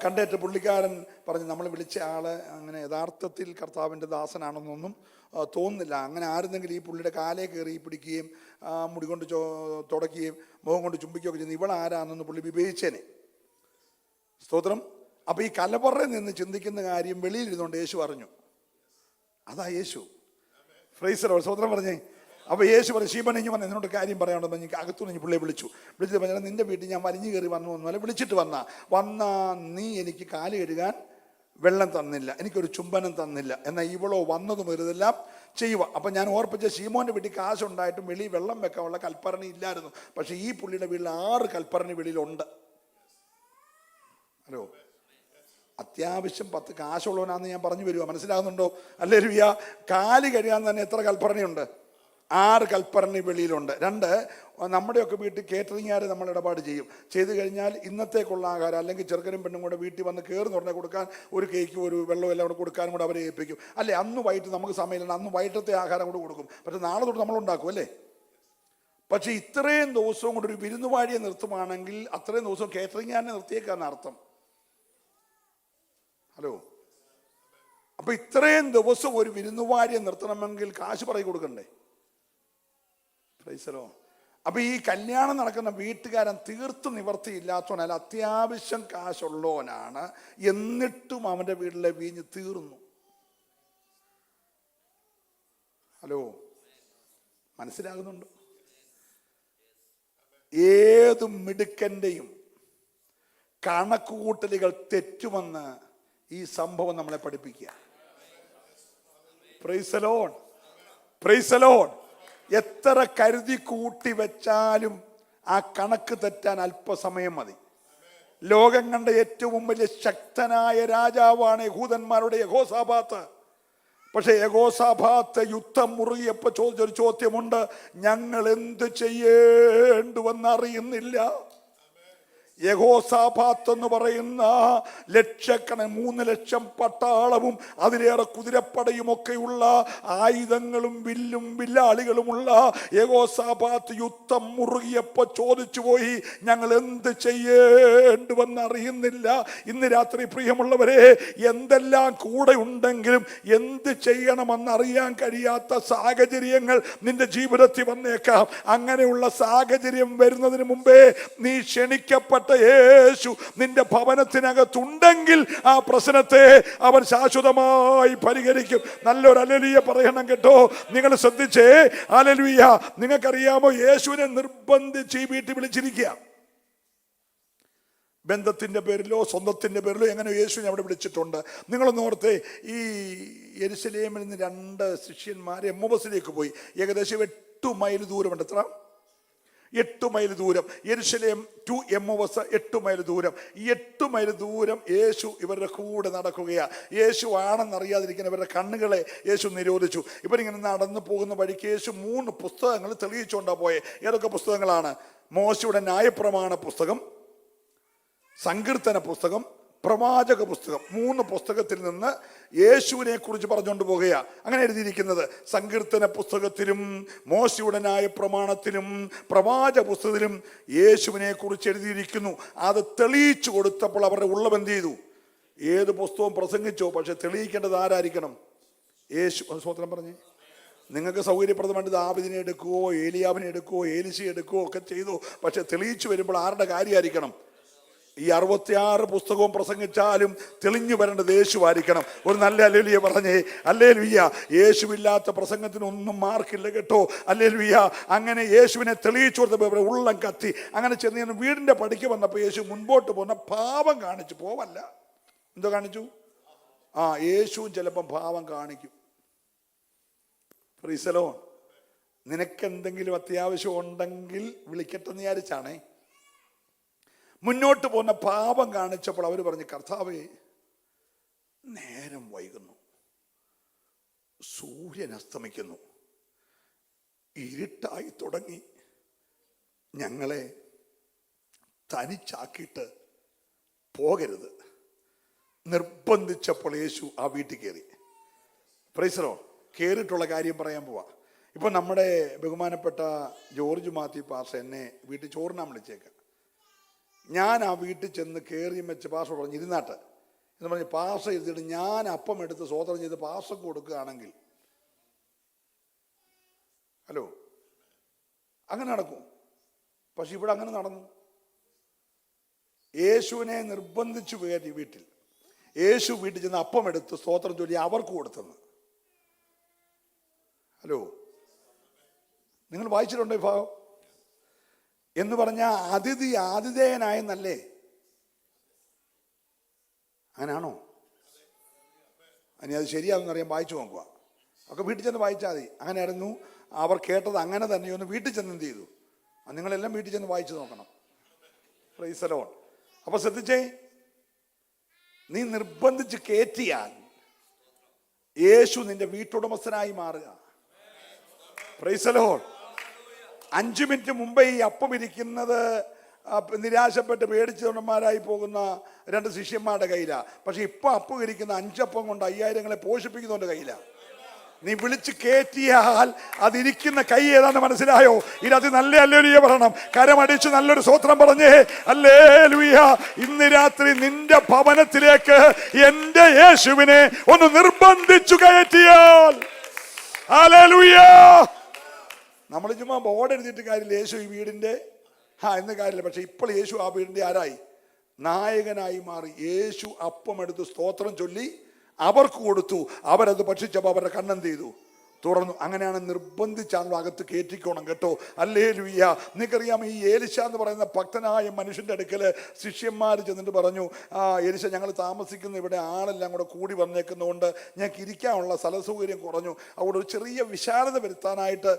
കണ്ടേറ്റ് പുള്ളിക്കാരൻ പറഞ്ഞു, നമ്മൾ വിളിച്ച ആള് അങ്ങനെ യഥാർത്ഥത്തിൽ കർത്താവിൻ്റെ ദാസനാണെന്നൊന്നും തോന്നുന്നില്ല. അങ്ങനെ ആരുന്നെങ്കിലും ഈ പുള്ളിയുടെ കാലേ കയറി പിടിക്കുകയും മുടി കൊണ്ട് തുടയ്ക്കുകയും മുഖം കൊണ്ട് ചുംബിക്കുകയൊക്കെ ചെയ്യുന്നു, ഇവളാരാണെന്ന് പുള്ളി വിവേചിച്ചേനെ, സ്തോത്രം. അപ്പം ഈ കലവറയിൽ നിന്ന് ചിന്തിക്കുന്ന കാര്യം വെളിയിലിരുന്നുകൊണ്ട് യേശു അറിഞ്ഞു. അതാ യേശു. Price the Lord. സ്തോത്രം പറഞ്ഞേ. അപ്പോൾ യേശു പറഞ്ഞു, ശീമോൻ ഇനി വന്ന് എന്നോട് കാര്യം പറയാനുണ്ടെന്ന് എനിക്ക് അകത്തുനിന്ന് പുള്ളിയെ വിളിച്ചിട്ട് പറഞ്ഞാൽ, നിന്റെ വീട്ടിൽ ഞാൻ വലിഞ്ഞു കയറി വന്നു എന്നല്ല, വിളിച്ചിട്ട് വന്നാ നീ എനിക്ക് കാല് കഴുകാൻ വെള്ളം തന്നില്ല, എനിക്കൊരു ചുംബനം തന്നില്ല, എന്നാൽ ഇവളോ വന്നതും ഇതെല്ലാം ചെയ്യുക. അപ്പം ഞാൻ ഓർപ്പിച്ച, ശീമോൻ്റെ വീട്ടിൽ കാശുണ്ടായിട്ടും വെളിയിൽ വെള്ളം വെക്കാനുള്ള കൽപ്പരണി ഇല്ലായിരുന്നു. പക്ഷേ ഈ പുള്ളിയുടെ വീട്ടിൽ 6 കൽപ്പരണി വെളിയിലുണ്ട്. ഹലോ, അത്യാവശ്യം 10 കാശുള്ളവനാന്ന് ഞാൻ പറഞ്ഞു വരുക, മനസ്സിലാകുന്നുണ്ടോ? ഹല്ലേലൂയ. കാല് കഴുകാൻ തന്നെ എത്ര കൽപ്പരണയുണ്ട്? 6 കൽപ്പരണി വെളിയിലുണ്ട്. 2, നമ്മുടെയൊക്കെ വീട്ടിൽ കേറ്ററിംഗുകാർ നമ്മൾ ഇടപാട് ചെയ്ത് കഴിഞ്ഞാൽ ഇന്നത്തേക്കുള്ള ആഹാരം, അല്ലെങ്കിൽ ചെറുക്കനും പെണ്ണും കൂടെ വീട്ടിൽ വന്ന് കയറി തുറന്നെ കൊടുക്കാൻ ഒരു കേക്കും ഒരു വെള്ളവും എല്ലാം കൂടെ കൊടുക്കാനും കൂടെ അവരെ ഏൽപ്പിക്കും. അല്ലേ, അന്ന് വൈകിട്ട് നമുക്ക് സമയമില്ല, അന്ന് വൈകിട്ടത്തെ ആഹാരം കൂടെ കൊടുക്കും. പക്ഷെ നാളെ തൊട്ട് നമ്മളുണ്ടാക്കും അല്ലേ. പക്ഷെ ഇത്രയും ദിവസവും കൂടെ ഒരു വിരുന്നുവാഴിയെ നിർത്തുവാണെങ്കിൽ അത്രയും ദിവസം കേറ്ററിംഗുകാരനെ നിർത്തിയേക്കാന്ന് അർത്ഥം. ഹലോ, അപ്പൊ ഇത്രയും ദിവസം ഒരു വിരുന്നുവാഴിയെ നിർത്തണമെങ്കിൽ കാശ് പറയി കൊടുക്കണ്ടേ? പ്രൈസലോ. അപ്പൊ ഈ കല്യാണം നടക്കുന്ന വീട്ടുകാരൻ തീർത്തും നിവർത്തിയില്ലാത്തവനല്ല, അത്യാവശ്യം കാശുള്ളവനാണ്, എന്നിട്ടും അവന്റെ വീട്ടിലെ വീഞ്ഞ് തീർന്നു. ഹലോ, മനസ്സിലാകുന്നുണ്ടോ? ഏത് മിടുക്കന്റെയും കണക്കുകൂട്ടലുകൾ തെറ്റുമെന്ന് ഈ സംഭവം നമ്മളെ പഠിപ്പിക്കുക. Price the Lord, praise the Lord. എത്ര കരുതി കൂട്ടി വെച്ചാലും ആ കണക്ക് തെറ്റാൻ അല്പസമയം മതി. ലോകം കണ്ട ഏറ്റവും വലിയ ശക്തനായ രാജാവാണ് യഹൂദന്മാരുടെ യഹോസാബാത്ത്. പക്ഷെ യഹോസാബാത്ത് യുദ്ധം മുറുകിയപ്പോൾ ചോദിച്ചൊരു ചോദ്യമുണ്ട്, ഞങ്ങൾ എന്ത് ചെയ്യേണ്ടുവെന്നറിയുന്നില്ല. യഹോസാബാത്ത് എന്ന് പറയുന്ന ലക്ഷക്കണക്കിന് 3 ലക്ഷം പട്ടാളവും അതിലേറെ കുതിരപ്പടയുമൊക്കെയുള്ള ആയുധങ്ങളും വില്ലും വില്ലാളികളുമുള്ള യഹോസാബാത്ത് യുദ്ധം മുറുകിയപ്പോൾ ചോദിച്ചു പോയി, ഞങ്ങൾ എന്ത് ചെയ്യേണ്ടുവെന്നറിയുന്നില്ല. ഇന്ന് രാത്രി പ്രിയമുള്ളവരെ, എന്തെല്ലാം കൂടെ ഉണ്ടെങ്കിലും എന്ത് ചെയ്യണമെന്നറിയാൻ കഴിയാത്ത സാഹചര്യങ്ങൾ നിന്റെ ജീവിതത്തിൽ വന്നേക്കാം. അങ്ങനെയുള്ള സാഹചര്യം വരുന്നതിന് മുമ്പേ നീ ക്ഷണിക്കപ്പെട്ട യേശു നിന്റെ ഭവനത്തിനകത്തുണ്ടെങ്കിൽ ആ പ്രശ്നത്തെ അവൻ ശാശ്വതമായി പരിഹരിക്കും. നല്ലൊരു ഹല്ലേലൂയ പറയണം കേട്ടോ. നിങ്ങൾ ശ്രദ്ധിച്ചേ, ഹല്ലേലൂയ. നിങ്ങൾക്കറിയാമോ, യേശുവിനെ നിർബന്ധിച്ച് ഈ വീട്ടിൽ വിളിച്ചിരിക്കുക. ബന്ധത്തിന്റെ പേരിലോ സ്വന്തത്തിന്റെ പേരിലോ എങ്ങനെ യേശുവിനെ അവിടെ വിളിച്ചിട്ടുണ്ട്. നിങ്ങളൊന്ന് ഓർത്തേ, ഈ യെരുശലേമിൽ നിന്ന് 2 ശിഷ്യന്മാർ എമ്മോസിലേക്ക് പോയി. ഏകദേശം 8 മൈൽ ദൂരമുണ്ട്. എത്ര? 8 മൈൽ ദൂരം. യെരുശലേം ടു എമ്മോസ് 8 മൈൽ ദൂരം. ഈ 8 മൈൽ ദൂരം യേശു ഇവരുടെ കൂടെ നടക്കുകയാണ്. യേശു ആണെന്നറിയാതിരിക്കുന്ന ഇവരുടെ കണ്ണുകളെ യേശു നിരോധിച്ചു. ഇവരിങ്ങനെ നടന്നു പോകുന്ന വഴിക്ക് യേശു 3 പുസ്തകങ്ങൾ തെളിയിച്ചുകൊണ്ടാണ് പോയെ. ഏതൊക്കെ പുസ്തകങ്ങളാണ്? മോശയുടെ ന്യായപ്രമാണ പുസ്തകം, സങ്കീർത്തന പുസ്തകം, പ്രവാചക പുസ്തകം. 3 പുസ്തകത്തിൽ നിന്ന് യേശുവിനെ കുറിച്ച് പറഞ്ഞുകൊണ്ട് പോകുകയാണ്. അങ്ങനെ എഴുതിയിരിക്കുന്നത് സങ്കീർത്തന പുസ്തകത്തിലും മോശയുടെ ന്യായപ്രമാണത്തിലും പ്രവാചക പുസ്തകത്തിലും യേശുവിനെ കുറിച്ച് എഴുതിയിരിക്കുന്നു. അത് തെളിയിച്ചു കൊടുത്തപ്പോൾ അവരുടെ ഉള്ളം എന്ത് ചെയ്തു? ഏത് പുസ്തകവും പ്രസംഗിച്ചോ, പക്ഷെ തെളിയിക്കേണ്ടത് ആരായിരിക്കണം? യേശു. സ്വതന്ത്രം പറഞ്ഞേ. നിങ്ങൾക്ക് സൗകര്യപ്രദമായിട്ട് ദാവീദിനെ എടുക്കുവോ, ഏലിയാവിനെ എടുക്കുവോ, ഏലിശയെ എടുക്കുവോ ഒക്കെ ചെയ്തു. പക്ഷെ തെളിയിച്ചു വരുമ്പോൾ ആരുടെ കാര്യമായിരിക്കണം? ഈ 66 പുസ്തകവും പ്രസംഗിച്ചാലും തെളിഞ്ഞു വരേണ്ടത് യേശുവായിരിക്കണം. ഒരു നല്ല ഹല്ലേലൂയ പറഞ്ഞേ. ഹല്ലേലൂയ. യേശുവില്ലാത്ത പ്രസംഗത്തിനൊന്നും മാർക്കില്ല കേട്ടോ. ഹല്ലേലൂയ. അങ്ങനെ യേശുവിനെ തെളിയിച്ചു കൊടുത്തപ്പോൾ ഉള്ളം കത്തി. അങ്ങനെ ചെന്ന് വീടിന്റെ പടിക്ക് വന്നപ്പോൾ യേശു മുൻപോട്ട് പോകുന്ന ഭാവം കാണിച്ചു. പോവല്ല, എന്തോ കാണിച്ചു? യേശുവും ചിലപ്പം ഭാവം കാണിക്കും. Price the Lord. നിനക്കെന്തെങ്കിലും അത്യാവശ്യം ഉണ്ടെങ്കിൽ വിളിക്കട്ടെന്ന് വിചാരിച്ചാണേ. മുന്നോട്ട് പോകുന്ന പാപം കാണിച്ചപ്പോൾ അവർ പറഞ്ഞു, കർത്താവേ, നേരം വൈകുന്നു, സൂര്യൻ അസ്തമിക്കുന്നു, ഇരുട്ടായി തുടങ്ങി, ഞങ്ങളെ തനിച്ചാക്കിയിട്ട് പോകരുത്. നിർബന്ധിച്ചപ്പോൾ യേശു ആ വീട്ടിൽ കയറി. Price the Lord. കയറിയിട്ടുള്ള കാര്യം പറയാൻ പോവാ. ഇപ്പൊ നമ്മുടെ ബഹുമാനപ്പെട്ട ജോർജ് മാത്യു പാസ്റ്റർ എന്നെ വീട്ടിൽ ചോറിനാൻ വിളിച്ചേക്കാം. ഞാൻ ആ വീട്ടിൽ ചെന്ന് കയറി വെച്ച് പാസ്റ്റർ പറഞ്ഞു, ഇരുന്നാട്ട് എന്ന് പറഞ്ഞ് പാസ്റ്റർ ഇരുത്തിയിട്ട് ഞാൻ അപ്പം എടുത്ത് സ്വോത്രം ചെയ്ത് പാസ്റ്റർക്ക് കൊടുക്കുകയാണെങ്കിൽ, ഹലോ, അങ്ങനെ നടക്കും. പക്ഷെ ഇവിടെ അങ്ങനെ നടന്നു. യേശുവിനെ നിർബന്ധിച്ചു കയറ്റി വീട്ടിൽ. യേശു വീട്ടിൽ ചെന്ന് അപ്പം എടുത്ത് സ്തോത്രം ചൊല്ലി അവർക്ക് കൊടുത്തെന്ന്. ഹലോ, നിങ്ങൾ വായിച്ചിട്ടുണ്ടോ ഈ ഭാഗം? എന്ന് പറഞ്ഞാൽ അതിഥി ആതിഥേയനായെന്നല്ലേ? അങ്ങനെയാണോ? ഇനി അത് ശരിയാവുമെന്ന് അറിയാൻ വായിച്ചു നോക്കുക. ഒക്കെ വീട്ടിൽ ചെന്ന് വായിച്ചാൽ മതി. അങ്ങനെയായിരുന്നു അവർ കേട്ടത്. അങ്ങനെ തന്നെയൊന്ന് വീട്ടിൽ ചെന്ന് എന്ത് ചെയ്തു? നിങ്ങളെല്ലാം വീട്ടിൽ ചെന്ന് വായിച്ചു നോക്കണം. Price the Lord. അപ്പൊ ശ്രദ്ധിച്ചേ, നീ നിർബന്ധിച്ച് കയറ്റിയാൽ യേശു നിന്റെ വീട്ടുടമസ്ഥനായി മാറുക. Price the Lord. 5 മിനിറ്റ് മുമ്പേ ഈ അപ്പം ഇരിക്കുന്നത് നിരാശപ്പെട്ട് പേടിച്ചവന്മാരായി പോകുന്ന 2 ശിഷ്യന്മാരുടെ കയ്യിലാണ്. പക്ഷെ ഇപ്പൊ അപ്പം ഇരിക്കുന്ന 5 അപ്പം കൊണ്ട് 5000 പോഷിപ്പിക്കുന്നവന്റെ കയ്യിലാണ്. നീ വിളിച്ച് കയറ്റിയാൽ അതിരിക്കുന്ന കൈ ഏതാണെന്ന് മനസ്സിലായോ? ഇതിനകത്ത് നല്ല ഹല്ലേലൂയ പറയണം. കരമടിച്ച് നല്ലൊരു സ്തോത്രം പറഞ്ഞേ ഹല്ലേലൂയ. ഇന്ന് രാത്രി നിന്റെ ഭവനത്തിലേക്ക് എന്റെ യേശുവിനെ ഒന്ന് നിർബന്ധിച്ചു കയറ്റിയാൽ ഹല്ലേലൂയ. നമ്മൾ ചുമ്മാ ബോർഡ് എഴുതിയിട്ട് കാര്യമില്ല. യേശു ഈ വീടിന്റെ എന്ന് കാര്യമില്ല. പക്ഷെ ഇപ്പോൾ യേശു ആ വീടിന്റെ ആരായി? നായകനായി മാറി. യേശു അപ്പം എടുത്ത് സ്തോത്രം ചൊല്ലി അവർക്ക് കൊടുത്തു. അവരത് ഭക്ഷിച്ചപ്പോൾ അവരുടെ കണ്ണെന്ത് ചെയ്തു? തുറന്നു. അങ്ങനെയാണ് നിർബന്ധിച്ചാണല്ലോ അകത്ത് കയറ്റിക്കോണം കേട്ടോ. ഹല്ലേലൂയ. നിങ്ങൾക്കറിയാം, ഈ ഏലിശ എന്ന് പറയുന്ന ഭക്തനായ മനുഷ്യന്റെ അടുക്കൽ ശിഷ്യന്മാർ ചെന്നിട്ട് പറഞ്ഞു, ഏലിശ, ഞങ്ങൾ താമസിക്കുന്ന ഇവിടെ ആളെല്ലാം കൂടെ കൂടി വന്നേക്കുന്നതുകൊണ്ട് ഞങ്ങൾക്ക് ഇരിക്കാനുള്ള സ്ഥലസൗകര്യം കുറഞ്ഞു. അവിടെ ഒരു ചെറിയ വിശാലത വരുത്താനായിട്ട്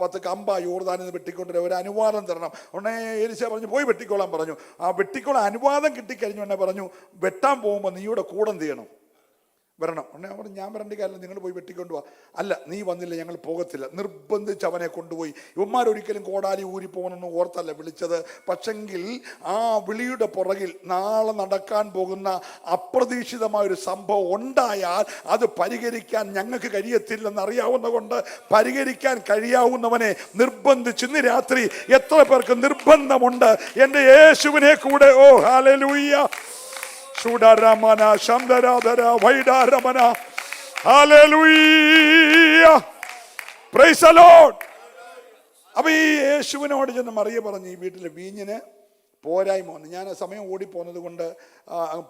10 കമ്പ യോർദാനിൽ നിന്ന് വെട്ടിക്കൊണ്ടിരുന്ന ഒരു അനുവാദം തരണം. ഉടനെ ഏലിശ പറഞ്ഞു, പോയി വെട്ടിക്കോളാൻ പറഞ്ഞു. വെട്ടിക്കോളാൻ അനുവാദം കിട്ടിക്കഴിഞ്ഞു എന്നെ പറഞ്ഞു, വെട്ടാൻ പോകുമ്പോൾ നീയുടെ കൂടെ എന്ത് ചെയ്യണം? വരണം. ഉടനെ അവിടെ ഞാൻ വരേണ്ട കാര്യമില്ല, നിങ്ങൾ പോയി വെട്ടിക്കൊണ്ടുപോവാ. അല്ല, നീ വന്നില്ല, ഞങ്ങൾ പോകത്തില്ല. നിർബന്ധിച്ച് അവനെ കൊണ്ടുപോയി. ഇവന്മാരൊരിക്കലും കോടാലി ഊരി പോകണമെന്ന് ഓർത്തല്ല വിളിച്ചത്. പക്ഷെങ്കിൽ ആ വിളിയുടെ പുറകിൽ നാളെ നടക്കാൻ പോകുന്ന അപ്രതീക്ഷിതമായൊരു സംഭവം ഉണ്ടായാൽ അത് പരിഹരിക്കാൻ ഞങ്ങൾക്ക് കഴിയത്തില്ലെന്ന് അറിയാവുന്ന കൊണ്ട് പരിഹരിക്കാൻ കഴിയാവുന്നവനെ നിർബന്ധിച്ച്. ഇന്ന് രാത്രി എത്ര പേർക്ക് നിർബന്ധമുണ്ട് എൻ്റെ യേശുവിനെ കൂടെ? ഓ ഹല്ലേലൂയ. ശുഡരമന ശംദരാധര വൈഡാരമന ഹല്ലേലൂയ. Praise the Lord. അപ്പൊ ഈ യേശുവിനോട് ചെന്ന് മറിയ പറഞ്ഞു, ഈ വീട്ടിലെ വീഞ്ഞിന് പോരായ്മ വന്നു. ഞാൻ സമയം ഓടിപ്പോകുന്നത് കൊണ്ട്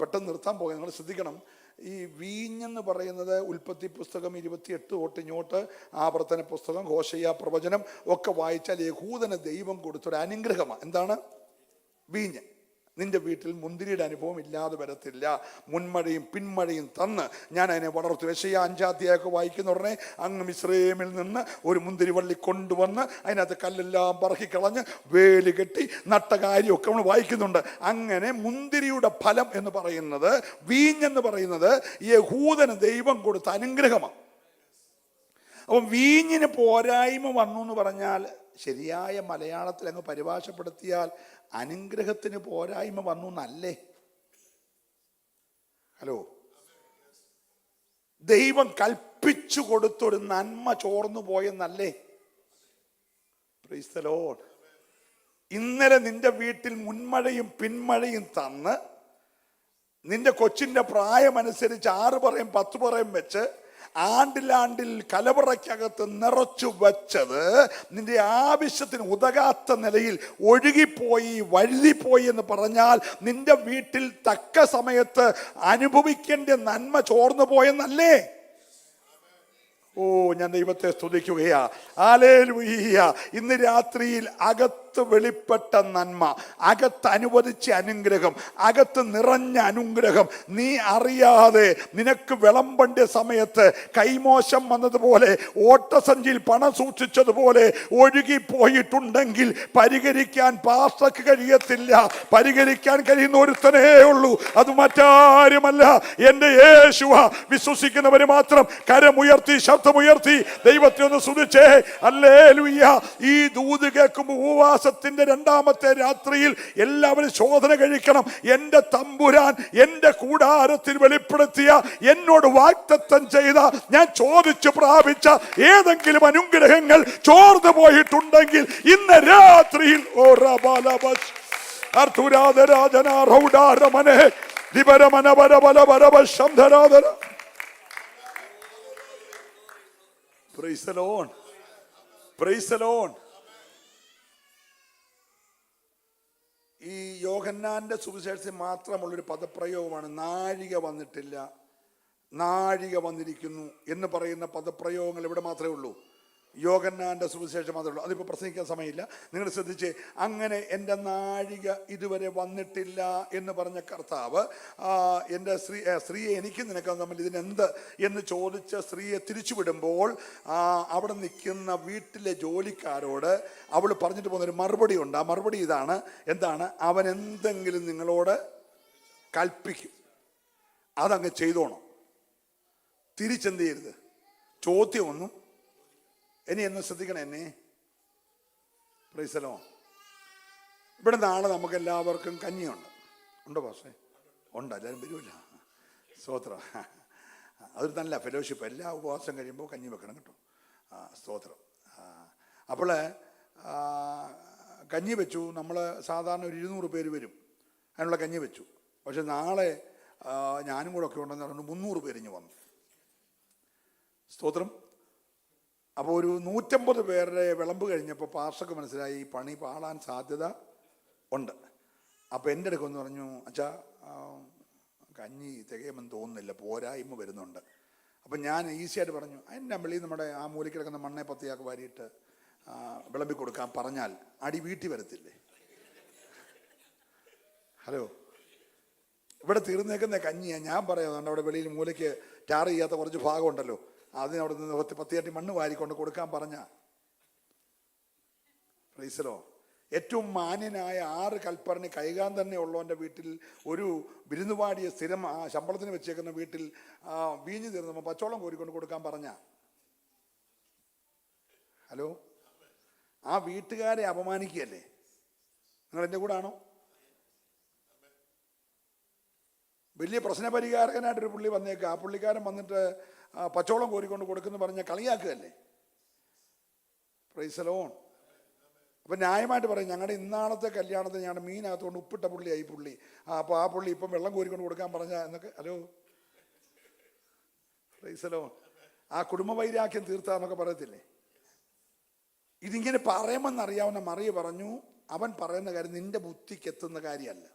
പെട്ടെന്ന് നിർത്താൻ പോകുക. നിങ്ങൾ ശ്രദ്ധിക്കണം, ഈ വീഞ്ഞെന്ന് പറയുന്നത് ഉൽപ്പത്തി പുസ്തകം 28 തൊട്ട് ഇങ്ങോട്ട് ആവർത്തന പുസ്തകം, ഹോശയ്യ പ്രവചനം ഒക്കെ വായിച്ചാൽ യഹൂദന് ദൈവം കൊടുത്തൊരു അനുഗ്രഹമാണ്. എന്താണ്? വീഞ്ഞ്. നിന്റെ വീട്ടിൽ മുന്തിരിയുടെ അനുഭവം ഇല്ലാതെ വരത്തില്ല. മുൻമഴയും പിന്മഴയും തന്ന് ഞാൻ അതിനെ വളർത്തു. യെശയ്യാ 5-ാം അധ്യായമൊക്കെ വായിക്കുന്ന ഉടനെ അങ്ങ് മിസ്രയീമിൽ നിന്ന് ഒരു മുന്തിരിവള്ളി കൊണ്ടുവന്ന് അതിനകത്ത് കല്ലെല്ലാം പറക്കിക്കളഞ്ഞ് വേലി കെട്ടി നട്ട കാര്യമൊക്കെ നമ്മൾ വായിക്കുന്നുണ്ട്. അങ്ങനെ മുന്തിരിയുടെ ഫലം എന്ന് പറയുന്നത്, വീഞ്ഞെന്ന് പറയുന്നത് യഹൂദന് ദൈവം കൊടുത്ത അനുഗ്രഹമാണ്. അപ്പം വീഞ്ഞിന് പോരായ്മ വന്നു എന്ന് പറഞ്ഞാൽ ശരിയായ മലയാളത്തിൽ അങ്ങ് പരിഭാഷപ്പെടുത്തിയാൽ അനുഗ്രഹത്തിന് പോരായ്മ വന്നു എന്നല്ലേ? ഹലോ, ദൈവം കൽപ്പിച്ചു കൊടുത്തൊരു നന്മ ചോർന്നു പോയെന്നല്ലേ? Price the Lord. ഇന്നലെ നിന്റെ വീട്ടിൽ മുൻമഴയും പിന്മഴയും തന്ന് നിന്റെ കൊച്ചിന്റെ പ്രായമനുസരിച്ച് 6 പറയും 10 പറയും വെച്ച് ആണ്ടിലാണ്ടിൽ കലവറയ്ക്കകത്ത് നിറച്ചു വച്ചത് നിന്റെ ആവശ്യത്തിന് ഉതകാത്ത നിലയിൽ ഒഴുകിപ്പോയി, വഴുതിപ്പോയി എന്ന് പറഞ്ഞാൽ നിന്റെ വീട്ടിൽ തക്ക സമയത്ത് അനുഭവിക്കേണ്ട നന്മ ചോർന്നു പോയെന്നല്ലേ? ഓ, ഞാൻ ദൈവത്തെ സ്തുതിക്കുകയാ. ഹല്ലേലൂയ. ഇന്ന് രാത്രിയിൽ അകത്ത് വെളിപ്പെട്ട നന്മ, അകത്ത് അനുവദിച്ച അനുഗ്രഹം, അകത്ത് നിറഞ്ഞ അനുഗ്രഹം നീ അറിയാതെ നിനക്ക് വിളമ്പേണ്ട സമയത്ത് കൈമോശം വന്നതുപോലെ ഓട്ടസഞ്ചിയിൽ പണം സൂക്ഷിച്ചതുപോലെ ഒഴുകിപ്പോയിട്ടുണ്ടെങ്കിൽ പരിഹരിക്കാൻ പാസ്റ്റർക്ക് കഴിയത്തില്ല. പരിഹരിക്കാൻ കഴിയുന്ന ഒരുത്തനേ ഉള്ളൂ, അത് മറ്റാരുമല്ല, എൻ്റെ യേശുവ. വിശ്വസിക്കുന്നവര് മാത്രം കരമുയർത്തി ശബ്ദമുയർത്തി ദൈവത്തെ ഒന്ന് സ്തുതിച്ചേ. ഹല്ലേലൂയ. ഈ ദൂത് കേൾക്കുമ്പോൾ ഉപവാസത്തിന്റെ 2ാമത്തെ രാത്രിയിൽ എല്ലാവരും ശോധന കഴിക്കണം. എൻ്റെ തമ്പുരാൻ എൻ്റെ കൂടാരത്തിൽ വെളിപ്പെടുത്തിയ, എന്നോട് വാഗ്ദത്തം ചെയ്ത, ഞാൻ ചോദിച്ചു പ്രാപിച്ച ഏതെങ്കിലും അനുഗ്രഹങ്ങൾ ചോർന്നു പോയിട്ടുണ്ടെങ്കിൽ ഇന്ന് രാത്രിയിൽ Praise the Lord. Praise the Lord. ഈ യോഹന്നാന്റെ സുവിശേഷത്തിൽ മാത്രമുള്ളൊരു പദപ്രയോഗമാണ് നാഴിക വന്നിട്ടില്ല, നാഴിക വന്നിരിക്കുന്നു എന്ന് പറയുന്ന പദപ്രയോഗങ്ങൾ ഇവിടെ മാത്രമേ ഉള്ളൂ. യോഹന്നാന്റെ സുവിശേഷം മാത്രമേ ഉള്ളൂ, അതിപ്പോൾ പ്രസംഗിക്കാൻ സമയമില്ല. നിങ്ങൾ ശ്രദ്ധിച്ച്, അങ്ങനെ എൻ്റെ നാഴിക ഇതുവരെ വന്നിട്ടില്ല എന്ന് പറഞ്ഞ കർത്താവ് എൻ്റെ സ്ത്രീയെ എനിക്കും നിനക്കും തമ്മിൽ ഇതിനെന്ത് എന്ന് ചോദിച്ച സ്ത്രീയെ തിരിച്ചുവിടുമ്പോൾ അവിടെ നിൽക്കുന്ന വീട്ടിലെ ജോലിക്കാരോട് അവൾ പറഞ്ഞിട്ട് പോകുന്നൊരു മറുപടി ഉണ്ട്. ആ മറുപടി ഇതാണ്. എന്താണ്? അവൻ എന്തെങ്കിലും നിങ്ങളോട് കൽപ്പിക്കും, അതങ്ങ് ചെയ്തോണം, തിരിച്ചെന്ത് ചെയ്യരുത്, ചോദ്യമൊന്നും. ഇനി എന്ന് ശ്രദ്ധിക്കണം എന്നെ. Price the Lord. ഇവിടെ നാളെ നമുക്ക് എല്ലാവർക്കും കഞ്ഞിയുണ്ട്. ഉണ്ടോ പാസ്റ്റേ? ഉണ്ട്. എല്ലാവരും വരുമില്ല. സ്തോത്രം. അതൊരു നല്ല ഫെലോഷിപ്പ്. എല്ലാ ഉപവാസം കഴിയുമ്പോൾ കഞ്ഞി വെക്കണം കേട്ടോ. സ്തോത്രം. അപ്പോൾ കഞ്ഞി വെച്ചു. നമ്മൾ സാധാരണ ഒരു 200 പേര് വരും, അതിനുള്ള കഞ്ഞി വെച്ചു. പക്ഷെ നാളെ ഞാനും കൂടെ ഒക്കെ ഉണ്ടെന്ന് പറഞ്ഞു 300 പേരിഞ്ഞ് വന്നു. സ്തോത്രം. അപ്പോൾ ഒരു 150 പേരുടെ വിളമ്പ് കഴിഞ്ഞപ്പോൾ പാസ്റ്റർക്ക് മനസ്സിലായി ഈ പണി പാളാൻ സാധ്യത ഉണ്ട്. അപ്പോൾ എൻ്റെ അടുക്കൊന്ന് പറഞ്ഞു, അച്ഛാ കഞ്ഞി തികയുമെന്ന് തോന്നുന്നില്ല, പോരായ്മ വരുന്നുണ്ട്. അപ്പം ഞാൻ ഈസിയായിട്ട് പറഞ്ഞു, അതിൻ്റെ വെളിയിൽ നമ്മുടെ ആ മൂലയ്ക്ക് കിടക്കുന്ന മണ്ണെ പത്തിയാക്ക് വാരിയിട്ട് വിളമ്പി കൊടുക്കാൻ പറഞ്ഞാൽ അടി വീട്ടിൽ വരത്തില്ലേ? ഹലോ, ഇവിടെ തീർന്നേക്കുന്ന കഞ്ഞിയാണ്. ഞാൻ പറയാം, അവിടെ വെളിയിൽ മൂലയ്ക്ക് ടാർ ചെയ്യാത്ത കുറച്ച് ഭാഗമുണ്ടല്ലോ, അതിനവിടെ നിന്ന് 10 അടി മണ്ണ് വാരിക്കൊണ്ട് കൊടുക്കാൻ പറഞ്ഞ. Price the Lord. ഏറ്റവും മാന്യനായ 6 കൽപ്പരണി കൈകാൻ തന്നെ ഉള്ളവൻ്റെ വീട്ടിൽ ഒരു വിരുന്നുപാടിയെ സ്ഥിരം ശമ്പളത്തിന് വെച്ചേക്കുന്ന വീട്ടിൽ വീഞ്ഞു തീർന്നപ്പോൾ പച്ചവെള്ളം കോരിക്കൊണ്ട് കൊടുക്കാൻ പറഞ്ഞ. ഹലോ, ആ വീട്ടുകാരെ അപമാനിക്കുകയല്ലേ? നിങ്ങൾ എൻ്റെ കൂടെ ആണോ? വലിയ പ്രശ്നപരിഹാരകനായിട്ടൊരു പുള്ളി വന്നേക്കുക. ആ പുള്ളിക്കാരൻ വന്നിട്ട് പച്ചവെള്ളം കോരിക്കൊണ്ട് കൊടുക്കുന്നു പറഞ്ഞാൽ കളിയാക്കുകയല്ലേ? Price the Lord. അപ്പം ന്യായമായിട്ട് പറയും, ഞങ്ങളുടെ ഇന്നാളത്തെ കല്യാണത്തിന് ഞങ്ങളുടെ മീനകത്തുകൊണ്ട് ഉപ്പിട്ട പുള്ളിയായി പുള്ളി. അപ്പോൾ ആ പുള്ളി ഇപ്പം വെള്ളം കോരിക്കൊണ്ട് കൊടുക്കാൻ പറഞ്ഞാൽ എന്നൊക്കെ. Hello, price the Lord. ആ കുടുംബ വൈരാഗ്യം തീർത്താന്നൊക്കെ പറയത്തില്ലേ? ഇതിങ്ങനെ പറയുമെന്നറിയാവുന്ന മറിയ പറഞ്ഞു, അവൻ പറയുന്ന കാര്യം നിന്റെ ബുദ്ധിക്ക് എത്തുന്ന കാര്യമല്ല.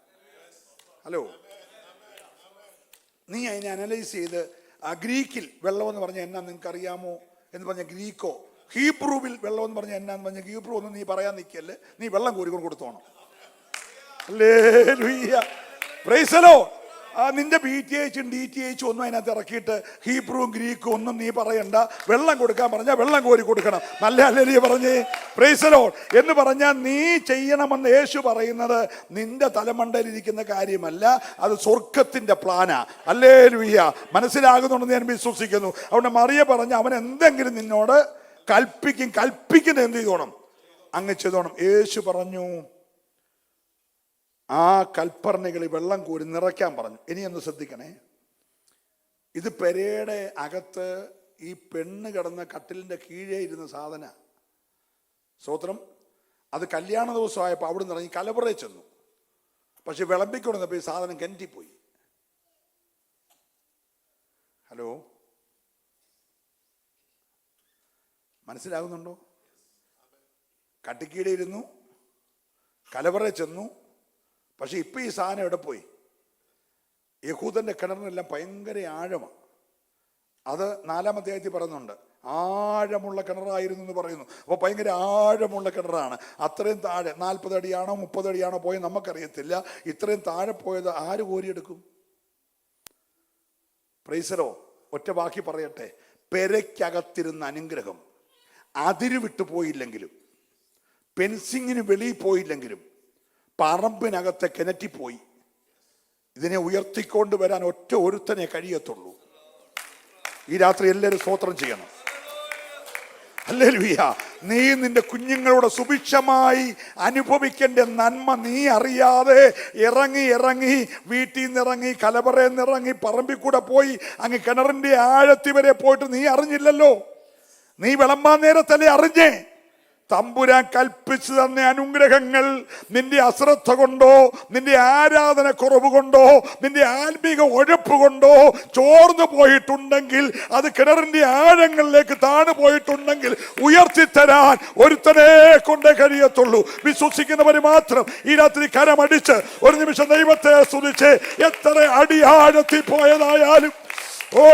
ഹലോ, നീ അതിനെ അനലൈസ് ചെയ്ത് ഗ്രീക്കിൽ വെള്ളമെന്ന് പറഞ്ഞാൽ എന്നാ നിങ്ങൾക്ക് അറിയാമോ എന്ന് പറഞ്ഞ ഗ്രീക്കോ, ഹീബ്രുവിൽ വെള്ളമെന്ന് പറഞ്ഞാൽ എന്നാന്ന് പറഞ്ഞ ഹീബ്രു ഒന്നും നീ പറയാൻ നിൽക്കല്ലേ. നീ വെള്ളം കോരിക്കൊണ്ട് കൊടുത്തോണം. ഹല്ലേലൂയ. Praise the Lord. നിന്റെ BTH DTH ഒന്നും അതിനകത്ത് ഇറക്കിയിട്ട് ഹീബ്രുവും ഗ്രീക്കും ഒന്നും നീ പറയണ്ട. വെള്ളം കൊടുക്കാൻ പറഞ്ഞാൽ വെള്ളം കോരി കൊടുക്കണം. നല്ല ഹല്ലേലൂയ പറഞ്ഞേ. Price the Lord. എന്ന് പറഞ്ഞാൽ നീ ചെയ്യണമെന്ന് യേശു പറയുന്നത് നിന്റെ തലമണ്ടയിലിരിക്കുന്ന കാര്യമല്ല, അത് സ്വർഗത്തിന്റെ പ്ലാനാ. ഹല്ലേലൂയ. മനസ്സിലാകുന്നുണ്ടെന്ന് ഞാൻ വിശ്വസിക്കുന്നു. അതുകൊണ്ട് മറിയ പറഞ്ഞ അവൻ എന്തെങ്കിലും നിന്നോട് കൽപ്പിക്കുന്നത് എന്ത് ചെയ്തോണം? അങ്ങ് ചെയ്തോണം. യേശു പറഞ്ഞു ആ കൽപ്പർണികളിൽ വെള്ളം കോരി നിറയ്ക്കാൻ പറഞ്ഞു. ഇനി ഒന്ന് ശ്രദ്ധിക്കണേ, ഇത് പെരയുടെ അകത്ത് ഈ പെണ്ണ് കിടന്ന കട്ടിലിൻ്റെ കീഴേ ഇരുന്ന സാധന. സ്തോത്രം. അത് കല്യാണ ദിവസമായപ്പോൾ അവിടെ നിന്ന് ഇറങ്ങി കലവറയിൽ ചെന്നു. പക്ഷെ വിളമ്പിക്കൊടുന്നപ്പോൾ ഈ സാധനം കിണറ്റിപ്പോയി. ഹലോ, മനസ്സിലാകുന്നുണ്ടോ? കട്ടിക്കീടെ ഇരുന്നു, കലവറയിൽ ചെന്നു. പക്ഷെ ഇപ്പം ഈ സാധനം എവിടെ പോയി? യഹൂദൻ്റെ കിണറിനെല്ലാം ഭയങ്കര ആഴമാണ്. അത് 4-ാം അധ്യായത്തിൽ പറയുന്നുണ്ട്, ആഴമുള്ള കിണറായിരുന്നു എന്ന് പറയുന്നു. അപ്പോൾ ഭയങ്കര ആഴമുള്ള കിണറാണ്. അത്രയും താഴെ 40 അടിയാണോ 30 അടിയാണോ പോയത് നമുക്കറിയത്തില്ല. ഇത്രയും താഴെ പോയത് ആര് കോരിയെടുക്കും? പ്രൈസലോ. ഒറ്റ വാക്കി പറയട്ടെ, പെരയ്ക്കകത്തിരുന്ന അനുഗ്രഹം അതിര് വിട്ടു പോയില്ലെങ്കിലും, ഫെൻസിങ്ങിന് വെളിയിൽ പോയില്ലെങ്കിലും, പറമ്പിനകത്തെ കിണറ്റിപ്പോയി. ഇതിനെ ഉയർത്തിക്കൊണ്ട് വരാൻ ഒറ്റ ഒരുത്തനെ കഴിയത്തുള്ളൂ. ഈ രാത്രി എല്ലാവരും സ്തോത്രം ചെയ്യണം. ഹല്ലേലൂയ. നീ നിന്റെ കുഞ്ഞുങ്ങളുടെ സുഭിക്ഷമായി അനുഭവിക്കേണ്ട നന്മ നീ അറിയാതെ ഇറങ്ങി വീട്ടിൽ നിന്നിറങ്ങി കലവറയിൽ നിന്നിറങ്ങി പറമ്പിൽ കൂടെ പോയി അങ്ങ് കിണറിന്റെ ആഴത്തി വരെ പോയിട്ട് നീ അറിഞ്ഞില്ലല്ലോ. നീ വിളമ്പാൻ നേരത്തല്ലേ അറിഞ്ഞേ? തമ്പുരാൻ കൽപ്പിച്ചു തന്ന അനുഗ്രഹങ്ങൾ നിന്റെ അശ്രദ്ധ കൊണ്ടോ, നിന്റെ ആരാധന കുറവ് കൊണ്ടോ, നിന്റെ ആത്മീക ഉഴപ്പ് കൊണ്ടോ ചോർന്നു പോയിട്ടുണ്ടെങ്കിൽ, അത് കിണറിന്റെ ആഴങ്ങളിലേക്ക് താണു പോയിട്ടുണ്ടെങ്കിൽ ഉയർത്തിത്തരാൻ ഒരുത്തനെ കൊണ്ടേ കഴിയത്തുള്ളൂ. വിശ്വസിക്കുന്നവര് മാത്രം ഈ രാത്രി കരമടിച്ച് ഒരു നിമിഷം ദൈവത്തെ സ്തുതിച്ച്, എത്ര അടി ആഴത്തിൽ പോയതായാലും ഓ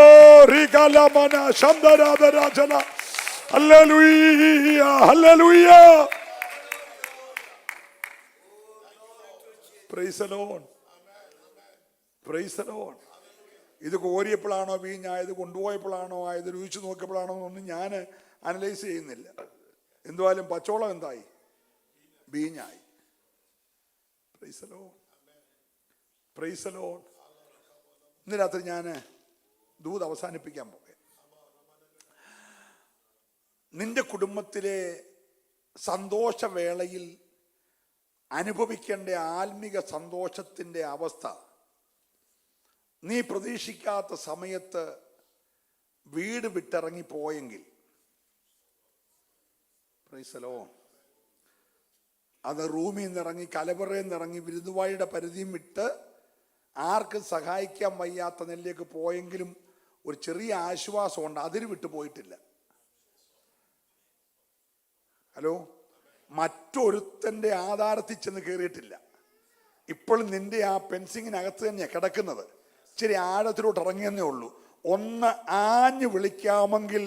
hallelujah, hallelujah. Praise the Lord, praise the Lord. ഇത് കോരിയപ്പോഴാണോ വീഞ്ഞായത്, കൊണ്ടുപോയപ്പോഴാണോ ആയത്, രുചിച്ചു നോക്കിയപ്പോഴാണോ എന്നൊന്നും ഞാൻ അനലൈസ് ചെയ്യുന്നില്ല. എന്തുവായാലും പച്ചോളം എന്തായി? വീഞ്ഞായി. Praise the Lord, praise the Lord. ഇന്ന് രാത്രി ഞാൻ ദൂത് അവസാനിപ്പിക്കാൻ പോകെ. നിന്റെ കുടുംബത്തിലെ സന്തോഷവേളയിൽ അനുഭവിക്കേണ്ട ആത്മിക സന്തോഷത്തിൻ്റെ അവസ്ഥ നീ പ്രതീക്ഷിക്കാത്ത സമയത്ത് വീട് വിട്ടിറങ്ങി പോയെങ്കിൽ, പ്രൈസ് ദി ലോർഡ്, അത് റൂമിൽ നിന്നിറങ്ങി, കലവറയിൽ നിന്നിറങ്ങി, വിരുന്നുവാഴിയുടെ പരിധിയും വിട്ട് ആർക്കും സഹായിക്കാൻ വയ്യാത്ത നിലയിലേക്ക് പോയെങ്കിലും ഒരു ചെറിയ ആശ്വാസമുണ്ട്. അതിന് വിട്ടു പോയിട്ടില്ല. ഹലോ, മറ്റൊരുത്തൻ്റെ ആധാരത്തിൽ ചെന്ന് കയറിയിട്ടില്ല. ഇപ്പോൾ നിന്റെ ആ പെൻസിങ്ങിനകത്ത് തന്നെയാണ് കിടക്കുന്നത്. ഇച്ചിരി ആഴത്തിലോട്ട് ഇറങ്ങിയെന്നേ ഉള്ളൂ. ഒന്ന് ആഞ്ഞു വിളിക്കാമെങ്കിൽ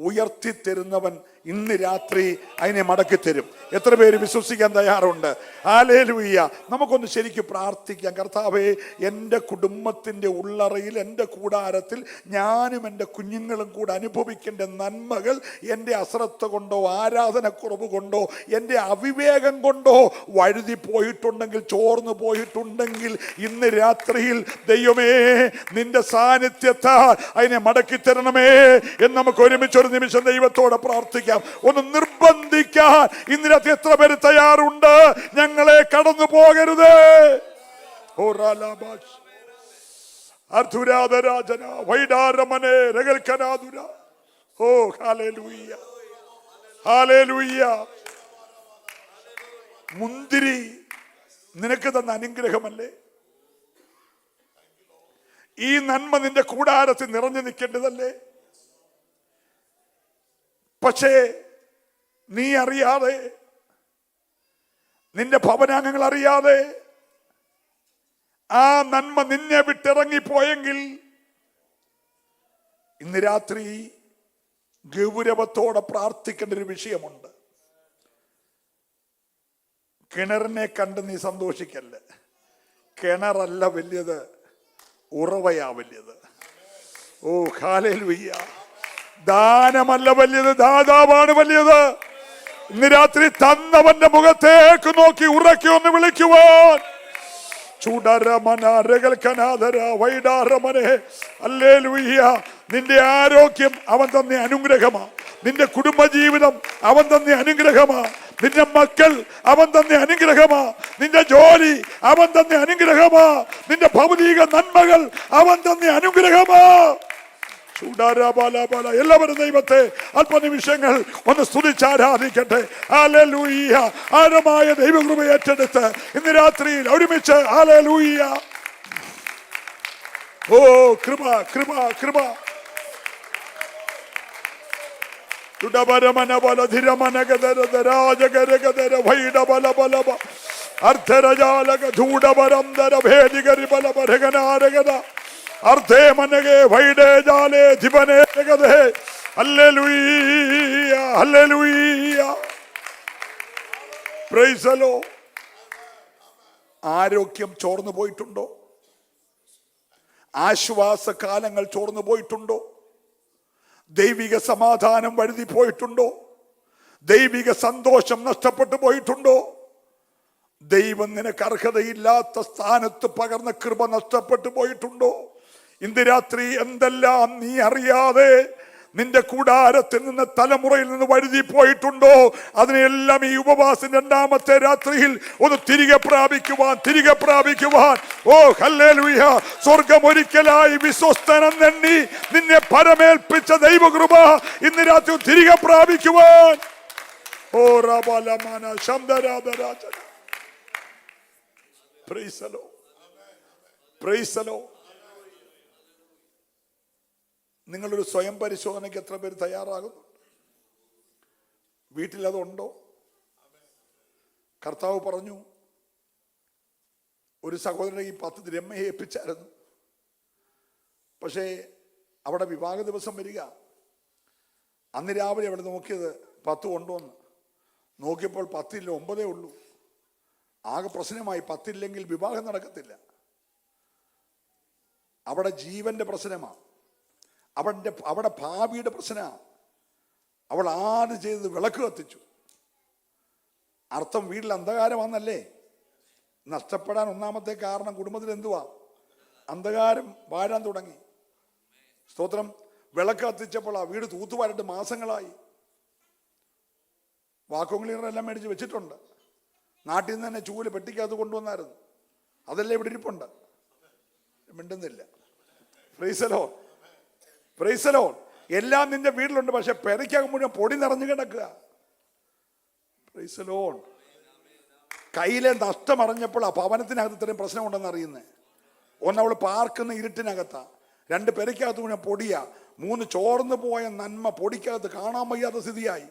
ഉയർത്തിത്തരുന്നവൻ ഇന്ന് രാത്രി അതിനെ മടക്കിത്തരും. എത്ര പേര് വിശ്വസിക്കാൻ തയ്യാറുണ്ട്? ഹല്ലേലൂയ. നമുക്കൊന്ന് ശരിക്കും പ്രാർത്ഥിക്കാം. കർത്താവേ, എൻ്റെ കുടുംബത്തിൻ്റെ ഉള്ളറയിൽ, എൻ്റെ കൂടാരത്തിൽ ഞാനും എൻ്റെ കുഞ്ഞുങ്ങളും കൂടെ അനുഭവിക്കേണ്ട നന്മകൾ എൻ്റെ അശ്രദ്ധ കൊണ്ടോ ആരാധനക്കുറവ് കൊണ്ടോ എൻ്റെ അവിവേകം കൊണ്ടോ വഴുതി പോയിട്ടുണ്ടെങ്കിൽ, ചോർന്നു പോയിട്ടുണ്ടെങ്കിൽ, ഇന്ന് രാത്രിയിൽ ദൈവമേ നിന്റെ സാന്നിധ്യത്താൽ അതിനെ മടക്കിത്തരണമേ എന്ന് നമുക്ക് ഒരുമിച്ച് ഒരു നിമിഷം ദൈവത്തോടെ പ്രാർത്ഥിക്കാം. ഒന്ന് നിർബന്ധിക്കാൻ ഇന്ന് രാത്രി എത്ര പേര് തയ്യാറുണ്ട്? ഞങ്ങളെ കടന്നു പോകരുത്. മുന്തിരി നിനക്ക് തന്ന അനുഗ്രഹമല്ലേ? ഈ നന്മ നിന്റെ കൂടാരത്തിൽ നിറഞ്ഞു നിൽക്കേണ്ടതല്ലേ? പക്ഷേ നീ അറിയാതെ, നിന്റെ ഭവനാംഗങ്ങൾ അറിയാതെ ആ നന്മ നിന്നെ വിട്ടിറങ്ങിപ്പോയെങ്കിൽ ഇന്ന് രാത്രി ഗൗരവത്തോടെ പ്രാർത്ഥിക്കേണ്ട ഒരു വിഷയമുണ്ട്. കിണറിനെ കണ്ട് നീ സന്തോഷിക്കല്ല. കിണറല്ല വലിയത്, ഉറവയാ വലിയത്. ഓ ഹല്ലേലൂയ. ദാനമല്ല വലിയത്, ദാതാവാണ് വലിയത്. ഇന്ന് രാത്രി തന്നവന്റെ മുഖത്തേക്ക് നോക്കി ഉറക്കി ഒന്ന് വിളിക്കുവാൻ. നിന്റെ ആരോഗ്യം അവൻ തന്നെ അനുഗ്രഹമാ. നിന്റെ കുടുംബജീവിതം അവൻ തന്നെ അനുഗ്രഹമാ. നിന്റെ മക്കൾ അവൻ തന്നെ അനുഗ്രഹമാ. നിന്റെ ജോലി അവൻ തന്നെ അനുഗ്രഹമാ. നിന്റെ ഭൗതിക നന്മകൾ അവൻ തന്നെ അനുഗ്രഹമാ. എല്ലാവരും ദൈവത്തെ അല്പനിമിഷങ്ങൾ ഒന്ന് സ്തുതിച്ചാരാധിക്കട്ടെ. ഹല്ലേലൂയ. ആഴമായ ദൈവകൃപ ഏറ്റെടുത്ത് ഇന്ന് രാത്രിയിൽ ഒരുമിച്ച് ഹല്ലേലൂയ. ഓ കൃപ, കൃപ, കൃപ. ആരോഗ്യം ചോർന്നു പോയിട്ടുണ്ടോ? ആശ്വാസകാലങ്ങൾ ചോർന്നു പോയിട്ടുണ്ടോ? ദൈവിക സമാധാനം വഴുതി പോയിട്ടുണ്ടോ? ദൈവിക സന്തോഷം നഷ്ടപ്പെട്ടു പോയിട്ടുണ്ടോ? ദൈവം നിനക്ക് അർഹതയില്ലാത്ത സ്ഥാനത്ത് പകർന്ന കൃപ നഷ്ടപ്പെട്ടു പോയിട്ടുണ്ടോ? ഇന്ന് രാത്രി എന്തെല്ലാം നീ അറിയാതെ നിന്റെ കൂടാരത്തിൽ നിന്ന്, തലമുറയിൽ നിന്ന് വഴുതി പോയിട്ടുണ്ടോ? അതിനെല്ലാം ഈ ഉപവാസം രണ്ടാമത്തെ രാത്രിയിൽ ഒന്ന് തിരികെ പ്രാപിക്കുവാൻ. ഓ ഹല്ലേലൂയ. സ്വർഗം ഒരിക്കലായി വിശ്വസ്തനെണ്ണി നിന്നെ പരമേൽപ്പിച്ച ദൈവകൃപ ഇന്ന് രാത്രി തിരികെ പ്രാപിക്കുവാൻ. ഓ റബലമന ശബ്ദരാധരാജന. Praise the Lord, praise the Lord. നിങ്ങളൊരു സ്വയം പരിശോധനയ്ക്ക് എത്ര പേര് തയ്യാറാകുന്നു? വീട്ടിൽ അതുണ്ടോ? കർത്താവ് പറഞ്ഞു, ഒരു സഹോദരനെ ഈ 10 ദിരഹ്മയെ ഏൽപ്പിച്ചായിരുന്നു. പക്ഷേ അവിടെ വിവാഹ ദിവസം വരിക, അന്ന് രാവിലെ അവിടെ നോക്കിയത് 10 കൊണ്ടുവന്ന് നോക്കിയപ്പോൾ 10 ഇല്ല, 9 ഉള്ളൂ. ആകെ പ്രശ്നമായി. 10 ഇല്ലെങ്കിൽ വിവാഹം നടക്കത്തില്ല. അവിടെ ജീവന്റെ പ്രശ്നമാണ്, അവിടെ ഭാവിയുടെ പ്രശ്നമാണ്. അവൾ ആദ്യം ചെയ്തത് വിളക്ക് കത്തിച്ചു. അർത്ഥം വീട്ടിൽ അന്ധകാരം വന്നല്ലേ. നഷ്ടപ്പെടാൻ ഒന്നാമത്തെ കാരണം കുടുംബത്തിൽ എന്തുവാ? അന്ധകാരം വാഴാൻ തുടങ്ങി. സ്തോത്രം. വിളക്ക് കത്തിച്ചപ്പോൾ ആ വീട് തൂത്തുവാരിട്ട് മാസങ്ങളായി. വാക്വം ക്ലീനറെല്ലാം മേടിച്ച് വെച്ചിട്ടുണ്ട്. നാട്ടിൽ നിന്ന് തന്നെ ചൂല് പെട്ടിക്കകത്ത് കൊണ്ടുവന്നായിരുന്നു. അതെല്ലാം ഇവിടെ ഇരിപ്പുണ്ട്. മിണ്ടുന്നില്ല. Praise the Lord, praise the Lord. എല്ലാം നിന്റെ വീട്ടിലുണ്ട്, പക്ഷെ പെരയ്ക്കകം മുഴുവൻ പൊടി നിറഞ്ഞു കിടക്കുക. Price the Lord. കയ്യിലെ നഷ്ടം അറിഞ്ഞപ്പോൾ ആ ഭവനത്തിനകത്ത് ഇത്രയും പ്രശ്നമുണ്ടെന്ന് അറിയുന്നത്. ഒന്ന്, അവൾ പാർക്കുന്ന ഇരുട്ടിനകത്താ. 2 പെരയ്ക്കകത്ത് മുഴുവൻ പൊടിയാ. 3 ചോർന്നു പോയ നന്മ പൊടിക്കകത്ത് കാണാൻ വയ്യാത്ത സ്ഥിതിയായി.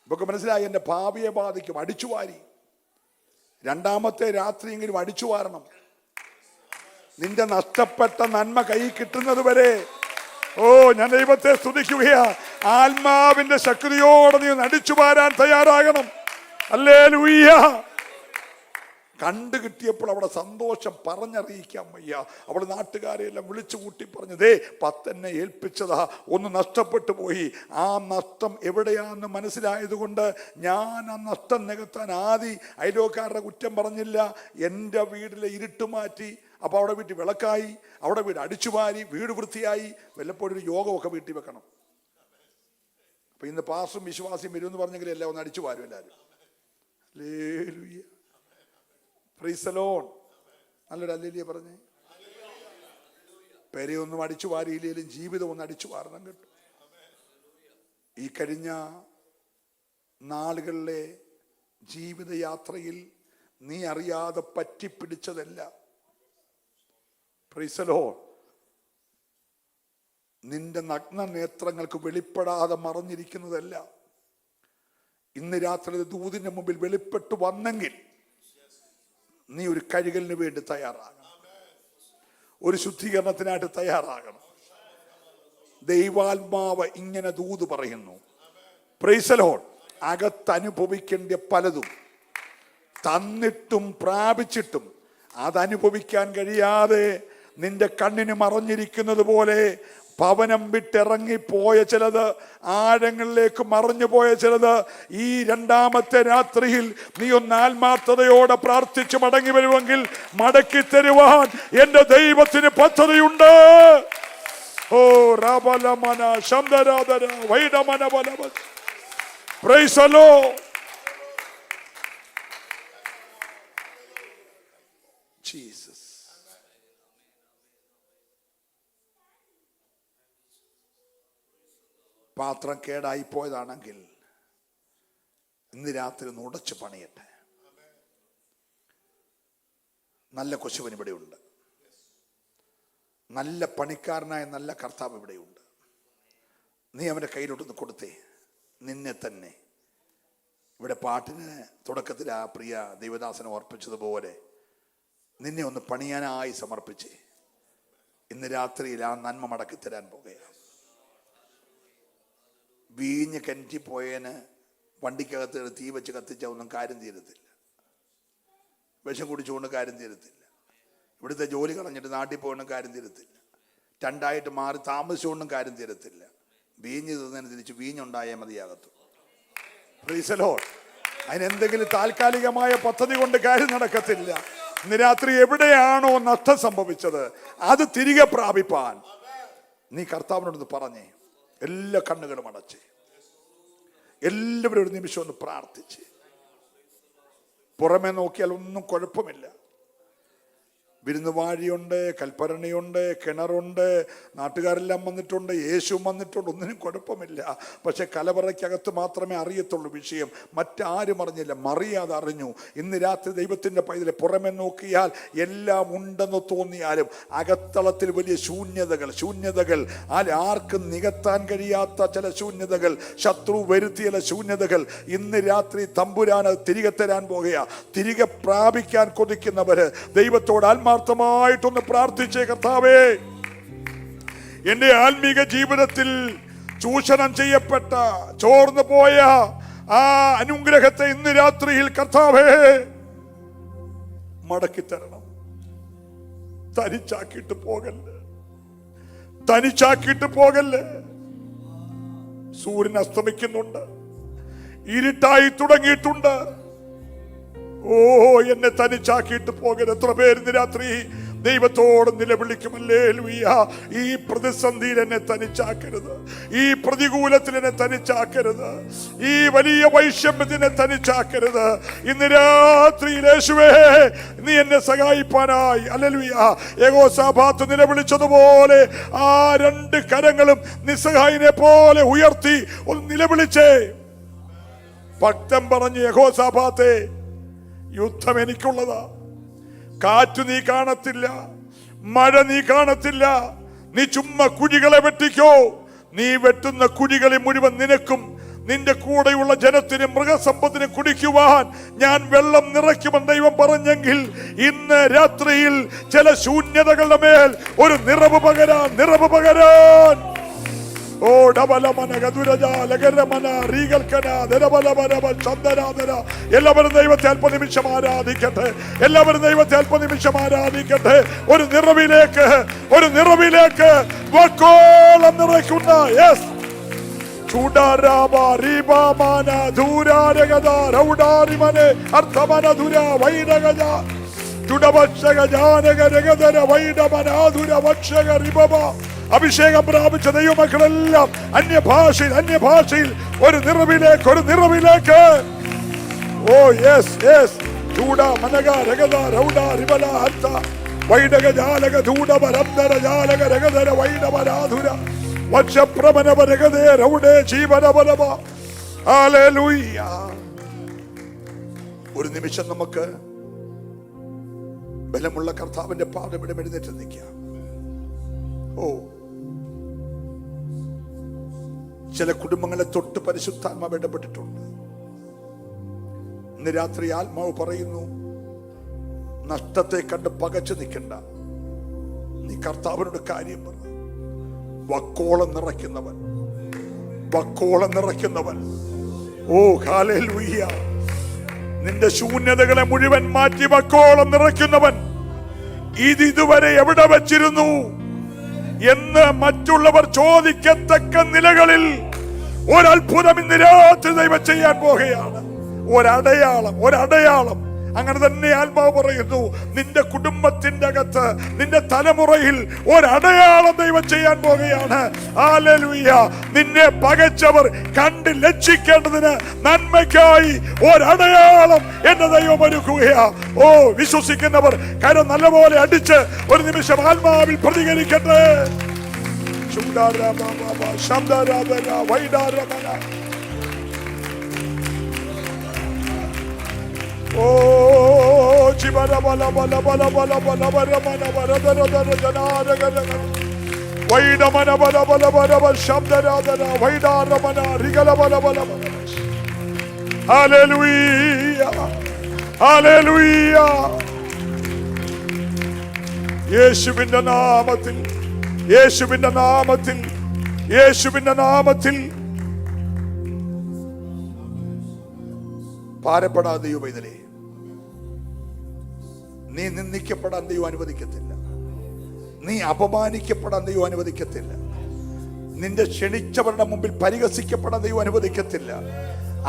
ഇപ്പൊക്കെ മനസ്സിലായി. എൻ്റെ ഭാവിയെ ബാധിക്കും. അടിച്ചുവാരി. 2ാമത്തെ രാത്രിയെങ്കിലും അടിച്ചു വാരണം. നിന്റെ നഷ്ടപ്പെട്ട നന്മ കൈ കിട്ടുന്നത് വരെ. ഓ, ഞാൻ ദൈവത്തെ സ്തുതിക്കുകയാ. ആത്മാവിന്റെ ശക്തിയോടെ നീ അടിച്ചു വാരാൻ തയ്യാറാകണം. ഹല്ലേലൂയ. കണ്ടു കിട്ടിയപ്പോൾ അവിടെ സന്തോഷം പറഞ്ഞറിയിക്കാൻ വയ്യ. അവൾ നാട്ടുകാരെ എല്ലാം വിളിച്ചു കൂട്ടി പറഞ്ഞു, ദേ 10 എന്നെ ഏൽപ്പിച്ചതാ, ഒന്ന് നഷ്ടപ്പെട്ടു പോയി. ആ നഷ്ടം എവിടെയാണെന്ന് മനസ്സിലായതുകൊണ്ട് ഞാൻ ആ നഷ്ടം നികത്താൻ അയൽവക്കാരുടെ കുറ്റം പറഞ്ഞില്ല. എൻ്റെ വീട്ടിലെ ഇരുട്ട് മാറ്റി. അപ്പോൾ അവിടെ വീട്ടിൽ വിളക്കായി, അവിടെ വീട് അടിച്ചുവാരി, വീട് വൃത്തിയായി. വല്ലപ്പോഴും ഒരു യോഗമൊക്കെ വീട്ടിൽ വെക്കണം. അപ്പൊ ഇന്ന് പാസ്റ്ററും വിശ്വാസിയും വരുമെന്ന് പറഞ്ഞെങ്കിൽ എല്ലാം ഒന്ന് അടിച്ചു വാരും എല്ലാവരും. Hallelujah, praise the Lord. നല്ലൊരു ഹല്ലേലൂയ പറഞ്ഞേ. പെരയൊന്നും അടിച്ചു വാരിയില്ലെങ്കിലും ജീവിതം ഒന്ന് അടിച്ചു വാരണം കേട്ടോ. ഈ കഴിഞ്ഞ നാളുകളിലെ ജീവിതയാത്രയിൽ നീ അറിയാതെ പറ്റിപ്പിടിച്ചതല്ല, പ്രൈസ് ദി ലോർഡ്, നിന്റെ നഗ്ന നേത്രങ്ങൾക്ക് വെളിപ്പെടാതെ മറഞ്ഞിരിക്കുന്നതല്ല, ഇന്ന് രാത്രി ദൂതിന്റെ മുമ്പിൽ വെളിപ്പെട്ടു വന്നെങ്കിൽ നീ ഒരു കഴുകലിന് വേണ്ടി തയ്യാറാകണം, ഒരു ശുദ്ധീകരണത്തിനായിട്ട് തയ്യാറാകണം. ദൈവാത്മാവ് ഇങ്ങനെ ദൂത് പറയുന്നു. Price the Lord. അകത്തനുഭവിക്കേണ്ട പലതും തന്നിട്ടും പ്രാപിച്ചിട്ടും അതനുഭവിക്കാൻ കഴിയാതെ നിന്റെ കണ്ണിന് മറഞ്ഞിരിക്കുന്നത് പോലെ ഭവനം വിട്ടിറങ്ങിപ്പോയ ചിലത്, ആഴങ്ങളിലേക്ക് മറഞ്ഞു പോയ ചിലത്, ഈ 2ാമത്തെ രാത്രിയിൽ നീ ഒന്ന് ആത്മാർത്ഥതയോടെ പ്രാർത്ഥിച്ച് മടങ്ങി വരുമെങ്കിൽ മടക്കി തരുവാൻ എന്റെ ദൈവത്തിന് പദ്ധതിയുണ്ട്. ഓ റബലമന ശംദരാദര വൈഡമന ബലവ. Praise the Lord. ജീസസ്. പാത്രം കേടായി പോയതാണെങ്കിൽ ഇന്ന് രാത്രി ഒന്ന് ഉടച്ചു പണിയട്ടെ. നല്ല കൊശുവൻ ഇവിടെയുണ്ട്. നല്ല പണിക്കാരനായ നല്ല കർത്താവ് ഇവിടെയുണ്ട്. നീ അവൻ്റെ കയ്യിലോട്ടൊന്ന് കൊടുത്തേ. നിന്നെ തന്നെ ഇവിടെ പാട്ടിന് തുടക്കത്തിൽ ആ പ്രിയ ദൈവദാസനെ ഓർപ്പിച്ചതുപോലെ നിന്നെ ഒന്ന് പണിയാനായി സമർപ്പിച്ചേ. ഇന്ന് രാത്രിയിൽ ആ നന്മ മടക്കി തരാൻ പോകുകയാണ്. വീഞ്ഞ് കിണറ്റിപ്പോയതിന് വണ്ടിക്കകത്ത് തീ വെച്ച് കത്തിച്ചാൽ ഒന്നും കാര്യം തീരത്തില്ല. വിഷം കുടിച്ചുകൊണ്ട് കാര്യം തീരത്തില്ല. ഇവിടുത്തെ ജോലി കളഞ്ഞിട്ട് നാട്ടിൽ പോകണം കാര്യം തീരത്തില്ല. 2ആയിട്ട് മാറി താമസിച്ചുകൊണ്ടും കാര്യം തീരത്തില്ല. വീഞ്ഞ് തിന്നതിന് തിരിച്ച് വീഞ്ഞുണ്ടായാൽ മതിയാകത്തു. Praise the Lord. അതിനെന്തെങ്കിലും താൽക്കാലികമായ പദ്ധതി കൊണ്ട് കാര്യം നടക്കത്തില്ല. ഇന്ന് രാത്രി എവിടെയാണോ നഷ്ടം സംഭവിച്ചത് അത് തിരികെ പ്രാപിപ്പാൻ നീ കർത്താവിനോടൊന്ന് പറഞ്ഞേ. എല്ലാ കണ്ണുകളും അടച്ച് എല്ലാവരും ഒരു നിമിഷം ഒന്ന് പ്രാർത്ഥിച്ച്. പുറമെ നോക്കിയാൽ ഒന്നും കുഴപ്പമില്ല. വിരുന്നുവാഴിയുണ്ട്, കൽപ്പരണിയുണ്ട്, കിണറുണ്ട്, നാട്ടുകാരെല്ലാം വന്നിട്ടുണ്ട്, യേശു വന്നിട്ടുണ്ട്, ഒന്നിനും കുഴപ്പമില്ല. പക്ഷെ കലവറയ്ക്കകത്ത് മാത്രമേ അറിയത്തുള്ളൂ വിഷയം. മറ്റാരും അറിഞ്ഞില്ല, മറിയാതെ അറിഞ്ഞു. ഇന്ന് രാത്രി ദൈവത്തിൻ്റെ പൈതലെ പുറമെ നോക്കിയാൽ എല്ലാം ഉണ്ടെന്ന് തോന്നിയാലും അകത്തളത്തിൽ വലിയ ശൂന്യതകൾ ആർക്കും നികത്താൻ കഴിയാത്ത ചില ശൂന്യതകൾ, ശത്രു വരുത്തിയ ചില ശൂന്യതകൾ ഇന്ന് രാത്രി തമ്പുരാന് തിരികെ തരാൻ പോകുകയാ. തിരികെ പ്രാപിക്കാൻ കൊതിക്കുന്നവര് ദൈവത്തോട് ആത്മാർത്ഥമായിട്ടൊന്ന് പ്രാർത്ഥിച്ചേ. കർത്താവേ, എന്റെ ആത്മീക ജീവിതത്തിൽ ചൂഷണം ചെയ്യപ്പെട്ട ചോർന്നു പോയ ആ അനുഗ്രഹത്തെ ഇന്ന് രാത്രിയിൽ കർത്താവേ മടക്കി തരണം. തനിച്ചാക്കിയിട്ട് പോകല്ലേ, തനിച്ചാക്കിയിട്ട് പോകല്ലേ. സൂര്യൻ അസ്തമിക്കുന്നുണ്ട്, ഇരുട്ടായി തുടങ്ങിയിട്ടുണ്ട്. ഓ, എന്നെ തനിച്ചാക്കിയിട്ട് പോകരുത്. എത്ര പേര് ഇന്ന് രാത്രി ദൈവത്തോട് നിലവിളിക്കും, ഹല്ലേലൂയ. ഈ പ്രതിസന്ധിയിൽ എന്നെ തനിച്ചാക്കരുത്, ഈ പ്രതികൂലത്തിൽ എന്നെ തനിച്ചാക്കരുത്, ഈ വലിയ വൈഷമ്യത്തിനെ തനിച്ചാക്കരുത്. ഇന്ന് രാത്രിയിൽ യേശുവേ നീ എന്നെ സഹായിപ്പാനായി, ഹല്ലേലൂയ, യെഹോശാഫാത്ത് നിലവിളിച്ചതുപോലെ ആ രണ്ട് കരങ്ങളും നിസ്സഹായനെ പോലെ ഉയർത്തി ഒന്ന് നിലവിളിച്ചേ. ഭക്തൻ പറഞ്ഞു, യെഹോശാഫാത്തേ, യുദ്ധം എനിക്കുള്ളതാ. കാറ്റ് നീ കാണത്തില്ല, മഴ നീ കാണത്തില്ല, നീ ചുമ്മാ കുഴികളെ വെട്ടിക്കോ. നീ വെട്ടുന്ന കുഴികളെ മുഴുവൻ നിനക്കും നിന്റെ കൂടെയുള്ള ജനത്തിനും മൃഗസമ്പത്തിനും കുടിക്കുവാൻ ഞാൻ വെള്ളം നിറയ്ക്കുമെന്ന് ദൈവം പറഞ്ഞെങ്കിൽ ഇന്ന് രാത്രിയിൽ ചില ശൂന്യതകളുടെ മേൽ ഒരു നിറവ് പകരാൻ, നിറവ് പകരാൻ. ഓ ഡബലമന ഗദുരജ ലഗരമന റീഗൽക്കന ദരബലബലബ ചന്ദനാദര. എല്ലാവരും ദൈവത്തെ അല്പനിമിഷം ആരാധിക്കട്ടെ, എല്ലാവരും ദൈവത്തെ അല്പനിമിഷം ആരാധിക്കട്ടെ. ഒരു നിറവിലേക്ക്, ഒരു നിറവിലേക്ക് വക്കോളം നിറയ്ക്കുന്ന യെസ് ചൂടാരാബ റീബാമാന ധൂരാരഗദ റൗഡാരിമനെ അർത്ഥമന ധുര വൈരഗജ ചുടവക്ഷക ജാനക രഗദര വൈഡമനാധുര വക്ഷക റിബബ. അഭിഷേകം പ്രാപിച്ച ദൈവമക്കളെല്ലാം അന്യഭാഷയിൽ ഒരു നിറവിലേക്ക്, ഒരു നിറവിലേക്ക്. ഓ യെസ് യെസ് ചൂട മനക രഗദ റൗഡ റിബല ഹർത്ത വൈഡക ജാലക ധൂഡബ രബ്ദര ജാലക രഗദര വൈഡമനാധുര വക്ഷപ്രമനവ രഗദേ റൗഡേ ജീവനബലബ. ഹല്ലേലൂയ. ഒരു നിമിഷം നമുക്ക് ബലമുള്ള കർത്താവിന്റെ പാദപീഠം എഴുന്നേറ്റ് നിൽക്കാം. ഓ, ചില കുടുംബങ്ങളെ തൊട്ട് പരിശുദ്ധാത്മാവ് ഇടപെട്ടിട്ടുണ്ട്. ഇന്ന് രാത്രി ആത്മാവ് പറയുന്നു, നഷ്ടത്തെ കണ്ട് പകച്ചു നിൽക്കണ്ട, നീ കർത്താവിനോട് കാര്യം പറ. വക്കോളം നിറയ്ക്കുന്നവൻ, വക്കോളം നിറയ്ക്കുന്നവൻ. ഓ ഹല്ലേലൂയ. നിന്റെ ശൂന്യതകളെ മുഴുവൻ മാറ്റി വക്കോളം നിറയ്ക്കുന്നവൻ. ഇതുവരെ എവിടെ വച്ചിരുന്നു എന്ന് മറ്റുള്ളവർ ചോദിക്കത്തക്ക നിലകളിൽ ഒരത്ഭുതം ഇന്ന് രാത്രി ദൈവം ചെയ്യാൻ പോകുകയാണ്. ഒരടയാളം, ഒരടയാളം. അങ്ങനെ തന്നെ ആത്മാവ് പറയുന്നു, നിന്റെ കുടുംബത്തിന്റെ അകത്ത്, നിന്റെ തലമുറയിൽ ഒരടയാളം ദൈവം ചെയ്യാൻ പോകുകയാണ്. ഹല്ലേലൂയ. നിന്നെ പകച്ചവർ കണ്ട് ലജ്ജിക്കേണ്ടതിന് നന്മയ്ക്കായി ഒരടയാളം എന്റെ ദൈവം ഒരുക്കുകയാ. ഓ, വിശ്വസിക്കുന്നവർ കരം നല്ലപോലെ അടിച്ച് ഒരു നിമിഷം ആത്മാവിൽ പ്രതികരിക്കട്ടെ. ഓ ചിബല ബല ബല ബല ബല ബല വരമന വരദര ദര ജനാരഗന വൈഡമന ബല ബല ബല ബല ശബ്ദരാദന വൈഡാരമന റിഗല ബല ബല ബല. Hallelujah, hallelujah. യേശുവിന്റെ നാമത്തിൽ, യേശുവിന്റെ നാമത്തിൽ, യേശുവിന്റെ നാമത്തിൽ ഭാരപ്പെടാതെ ദൈവം ഇതിലേ നീ നിന്ദിക്കപ്പെടാൻ ദൈവം അനുവദിക്കത്തില്ല, നീ അപമാനിക്കപ്പെടാൻ ദൈവം അനുവദിക്കത്തില്ല, നിന്റെ ക്ഷണിച്ചവരുടെ മുമ്പിൽ പരിഹസിക്കപ്പെടാൻ ദൈവം അനുവദിക്കത്തില്ല.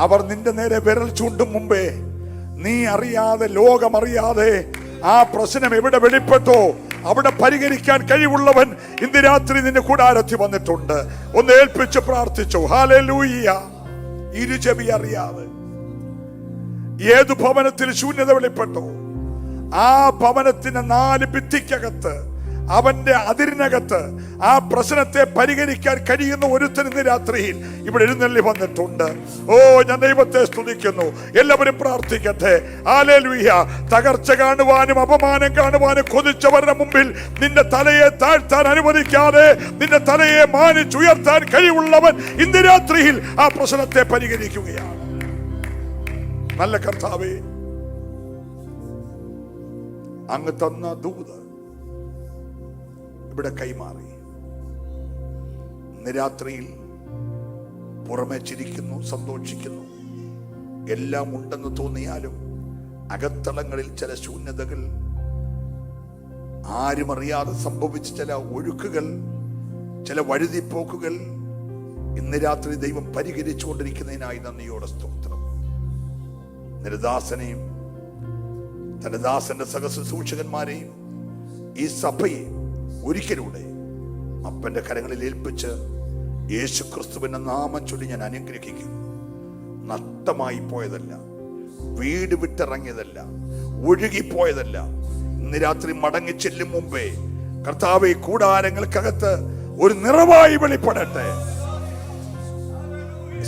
അവർ നിന്റെ നേരെ വിരൽ ചൂണ്ടും മുമ്പേ നീ അറിയാതെ, ലോകമറിയാതെ ആ പ്രശ്നം എവിടെ വെളിപ്പെട്ടോ അവിടെ പരിഹരിക്കാൻ കഴിവുള്ളവൻ ഇന്ന് രാത്രി നിന്റെ കൂടാരത്തിൽ വന്നിട്ടുണ്ട്. ഒന്ന് ഏൽപ്പിച്ച് പ്രാർത്ഥിച്ചു. ഹല്ലേലൂയ. ഇരുചെവി അറിയാതെ ഏതു ഭവനത്തിൽ ശൂന്യത വെളിപ്പെട്ടോ ആ ഭവനത്തിന് 4 ഭിത്തിക്കകത്ത്, അവന്റെ അതിരിനകത്ത് ആ പ്രശ്നത്തെ പരിഹരിക്കാൻ കഴിയുന്ന ഒരുത്തൻ ഇന്ന് രാത്രിയിൽ ഇവിടെ എഴുന്നള്ളി വന്നിട്ടുണ്ട്. ഓ, ഞാൻ ദൈവത്തെ സ്തുതിക്കുന്നു. എല്ലാവരും പ്രാർത്ഥിക്കട്ടെ. ഹല്ലേലൂയ. തകർച്ച കാണുവാനും അപമാനം കാണുവാനും കൊതിച്ചവരുടെ മുമ്പിൽ നിന്റെ തലയെ താഴ്ത്താൻ അനുവദിക്കാതെ നിന്റെ തലയെ മാനിച്ചുയർത്താൻ കഴിവുള്ളവൻ ഇന്ന് രാത്രിയിൽ ആ പ്രശ്നത്തെ പരിഹരിക്കുകയാണ്. നല്ല കർത്താവേ, അങ്ങ് തന്ന ദൂത് ഇവിടെ കൈമാറി. ഇന്ന് രാത്രിയിൽ പുറമെ ചിരിക്കുന്നു, സന്തോഷിക്കുന്നു, എല്ലാം ഉണ്ടെന്ന് തോന്നിയാലും അകത്തളങ്ങളിൽ ചില ശൂന്യതകൾ, ആരും അറിയാതെ സംഭവിച്ച ചില ഒഴുക്കുകൾ, ചില വഴുതിപ്പോക്കുകൾ ഇന്ന് രാത്രി ദൈവം പരിഹരിച്ചുകൊണ്ടിരിക്കുന്നതിനായി നന്ദിയോടെ സ്തോത്രം. നിരദാസനെയും തന്റെ ദാസന്റെ സഹശുശ്രൂഷകന്മാരെയും ഈ സഭയെ ഒരിക്കലൂടെ അപ്പന്റെ കരങ്ങളിൽ ഏൽപ്പിച്ച് യേശു ക്രിസ്തുവിന്റെ നാമം ചൊല്ലി ഞാൻ അനുഗ്രഹിക്കും. നഷ്ടമായി പോയതല്ല, വീട് വിട്ടിറങ്ങിയതല്ല, ഒഴുകിപ്പോയതല്ല. ഇന്ന് രാത്രി മടങ്ങി ചെല്ലും മുമ്പേ കർത്താവേ, കൂടാരങ്ങൾക്കകത്ത് ഒരു നിറവായി വെളിപ്പെടട്ടെ.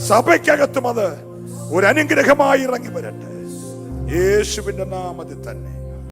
സഭയ്ക്കകത്തും അത് ഒരു അനുഗ്രഹമായി ഇറങ്ങി വരട്ടെ. യേശുവിന്റെ നാമത്തിൽ തന്നെ.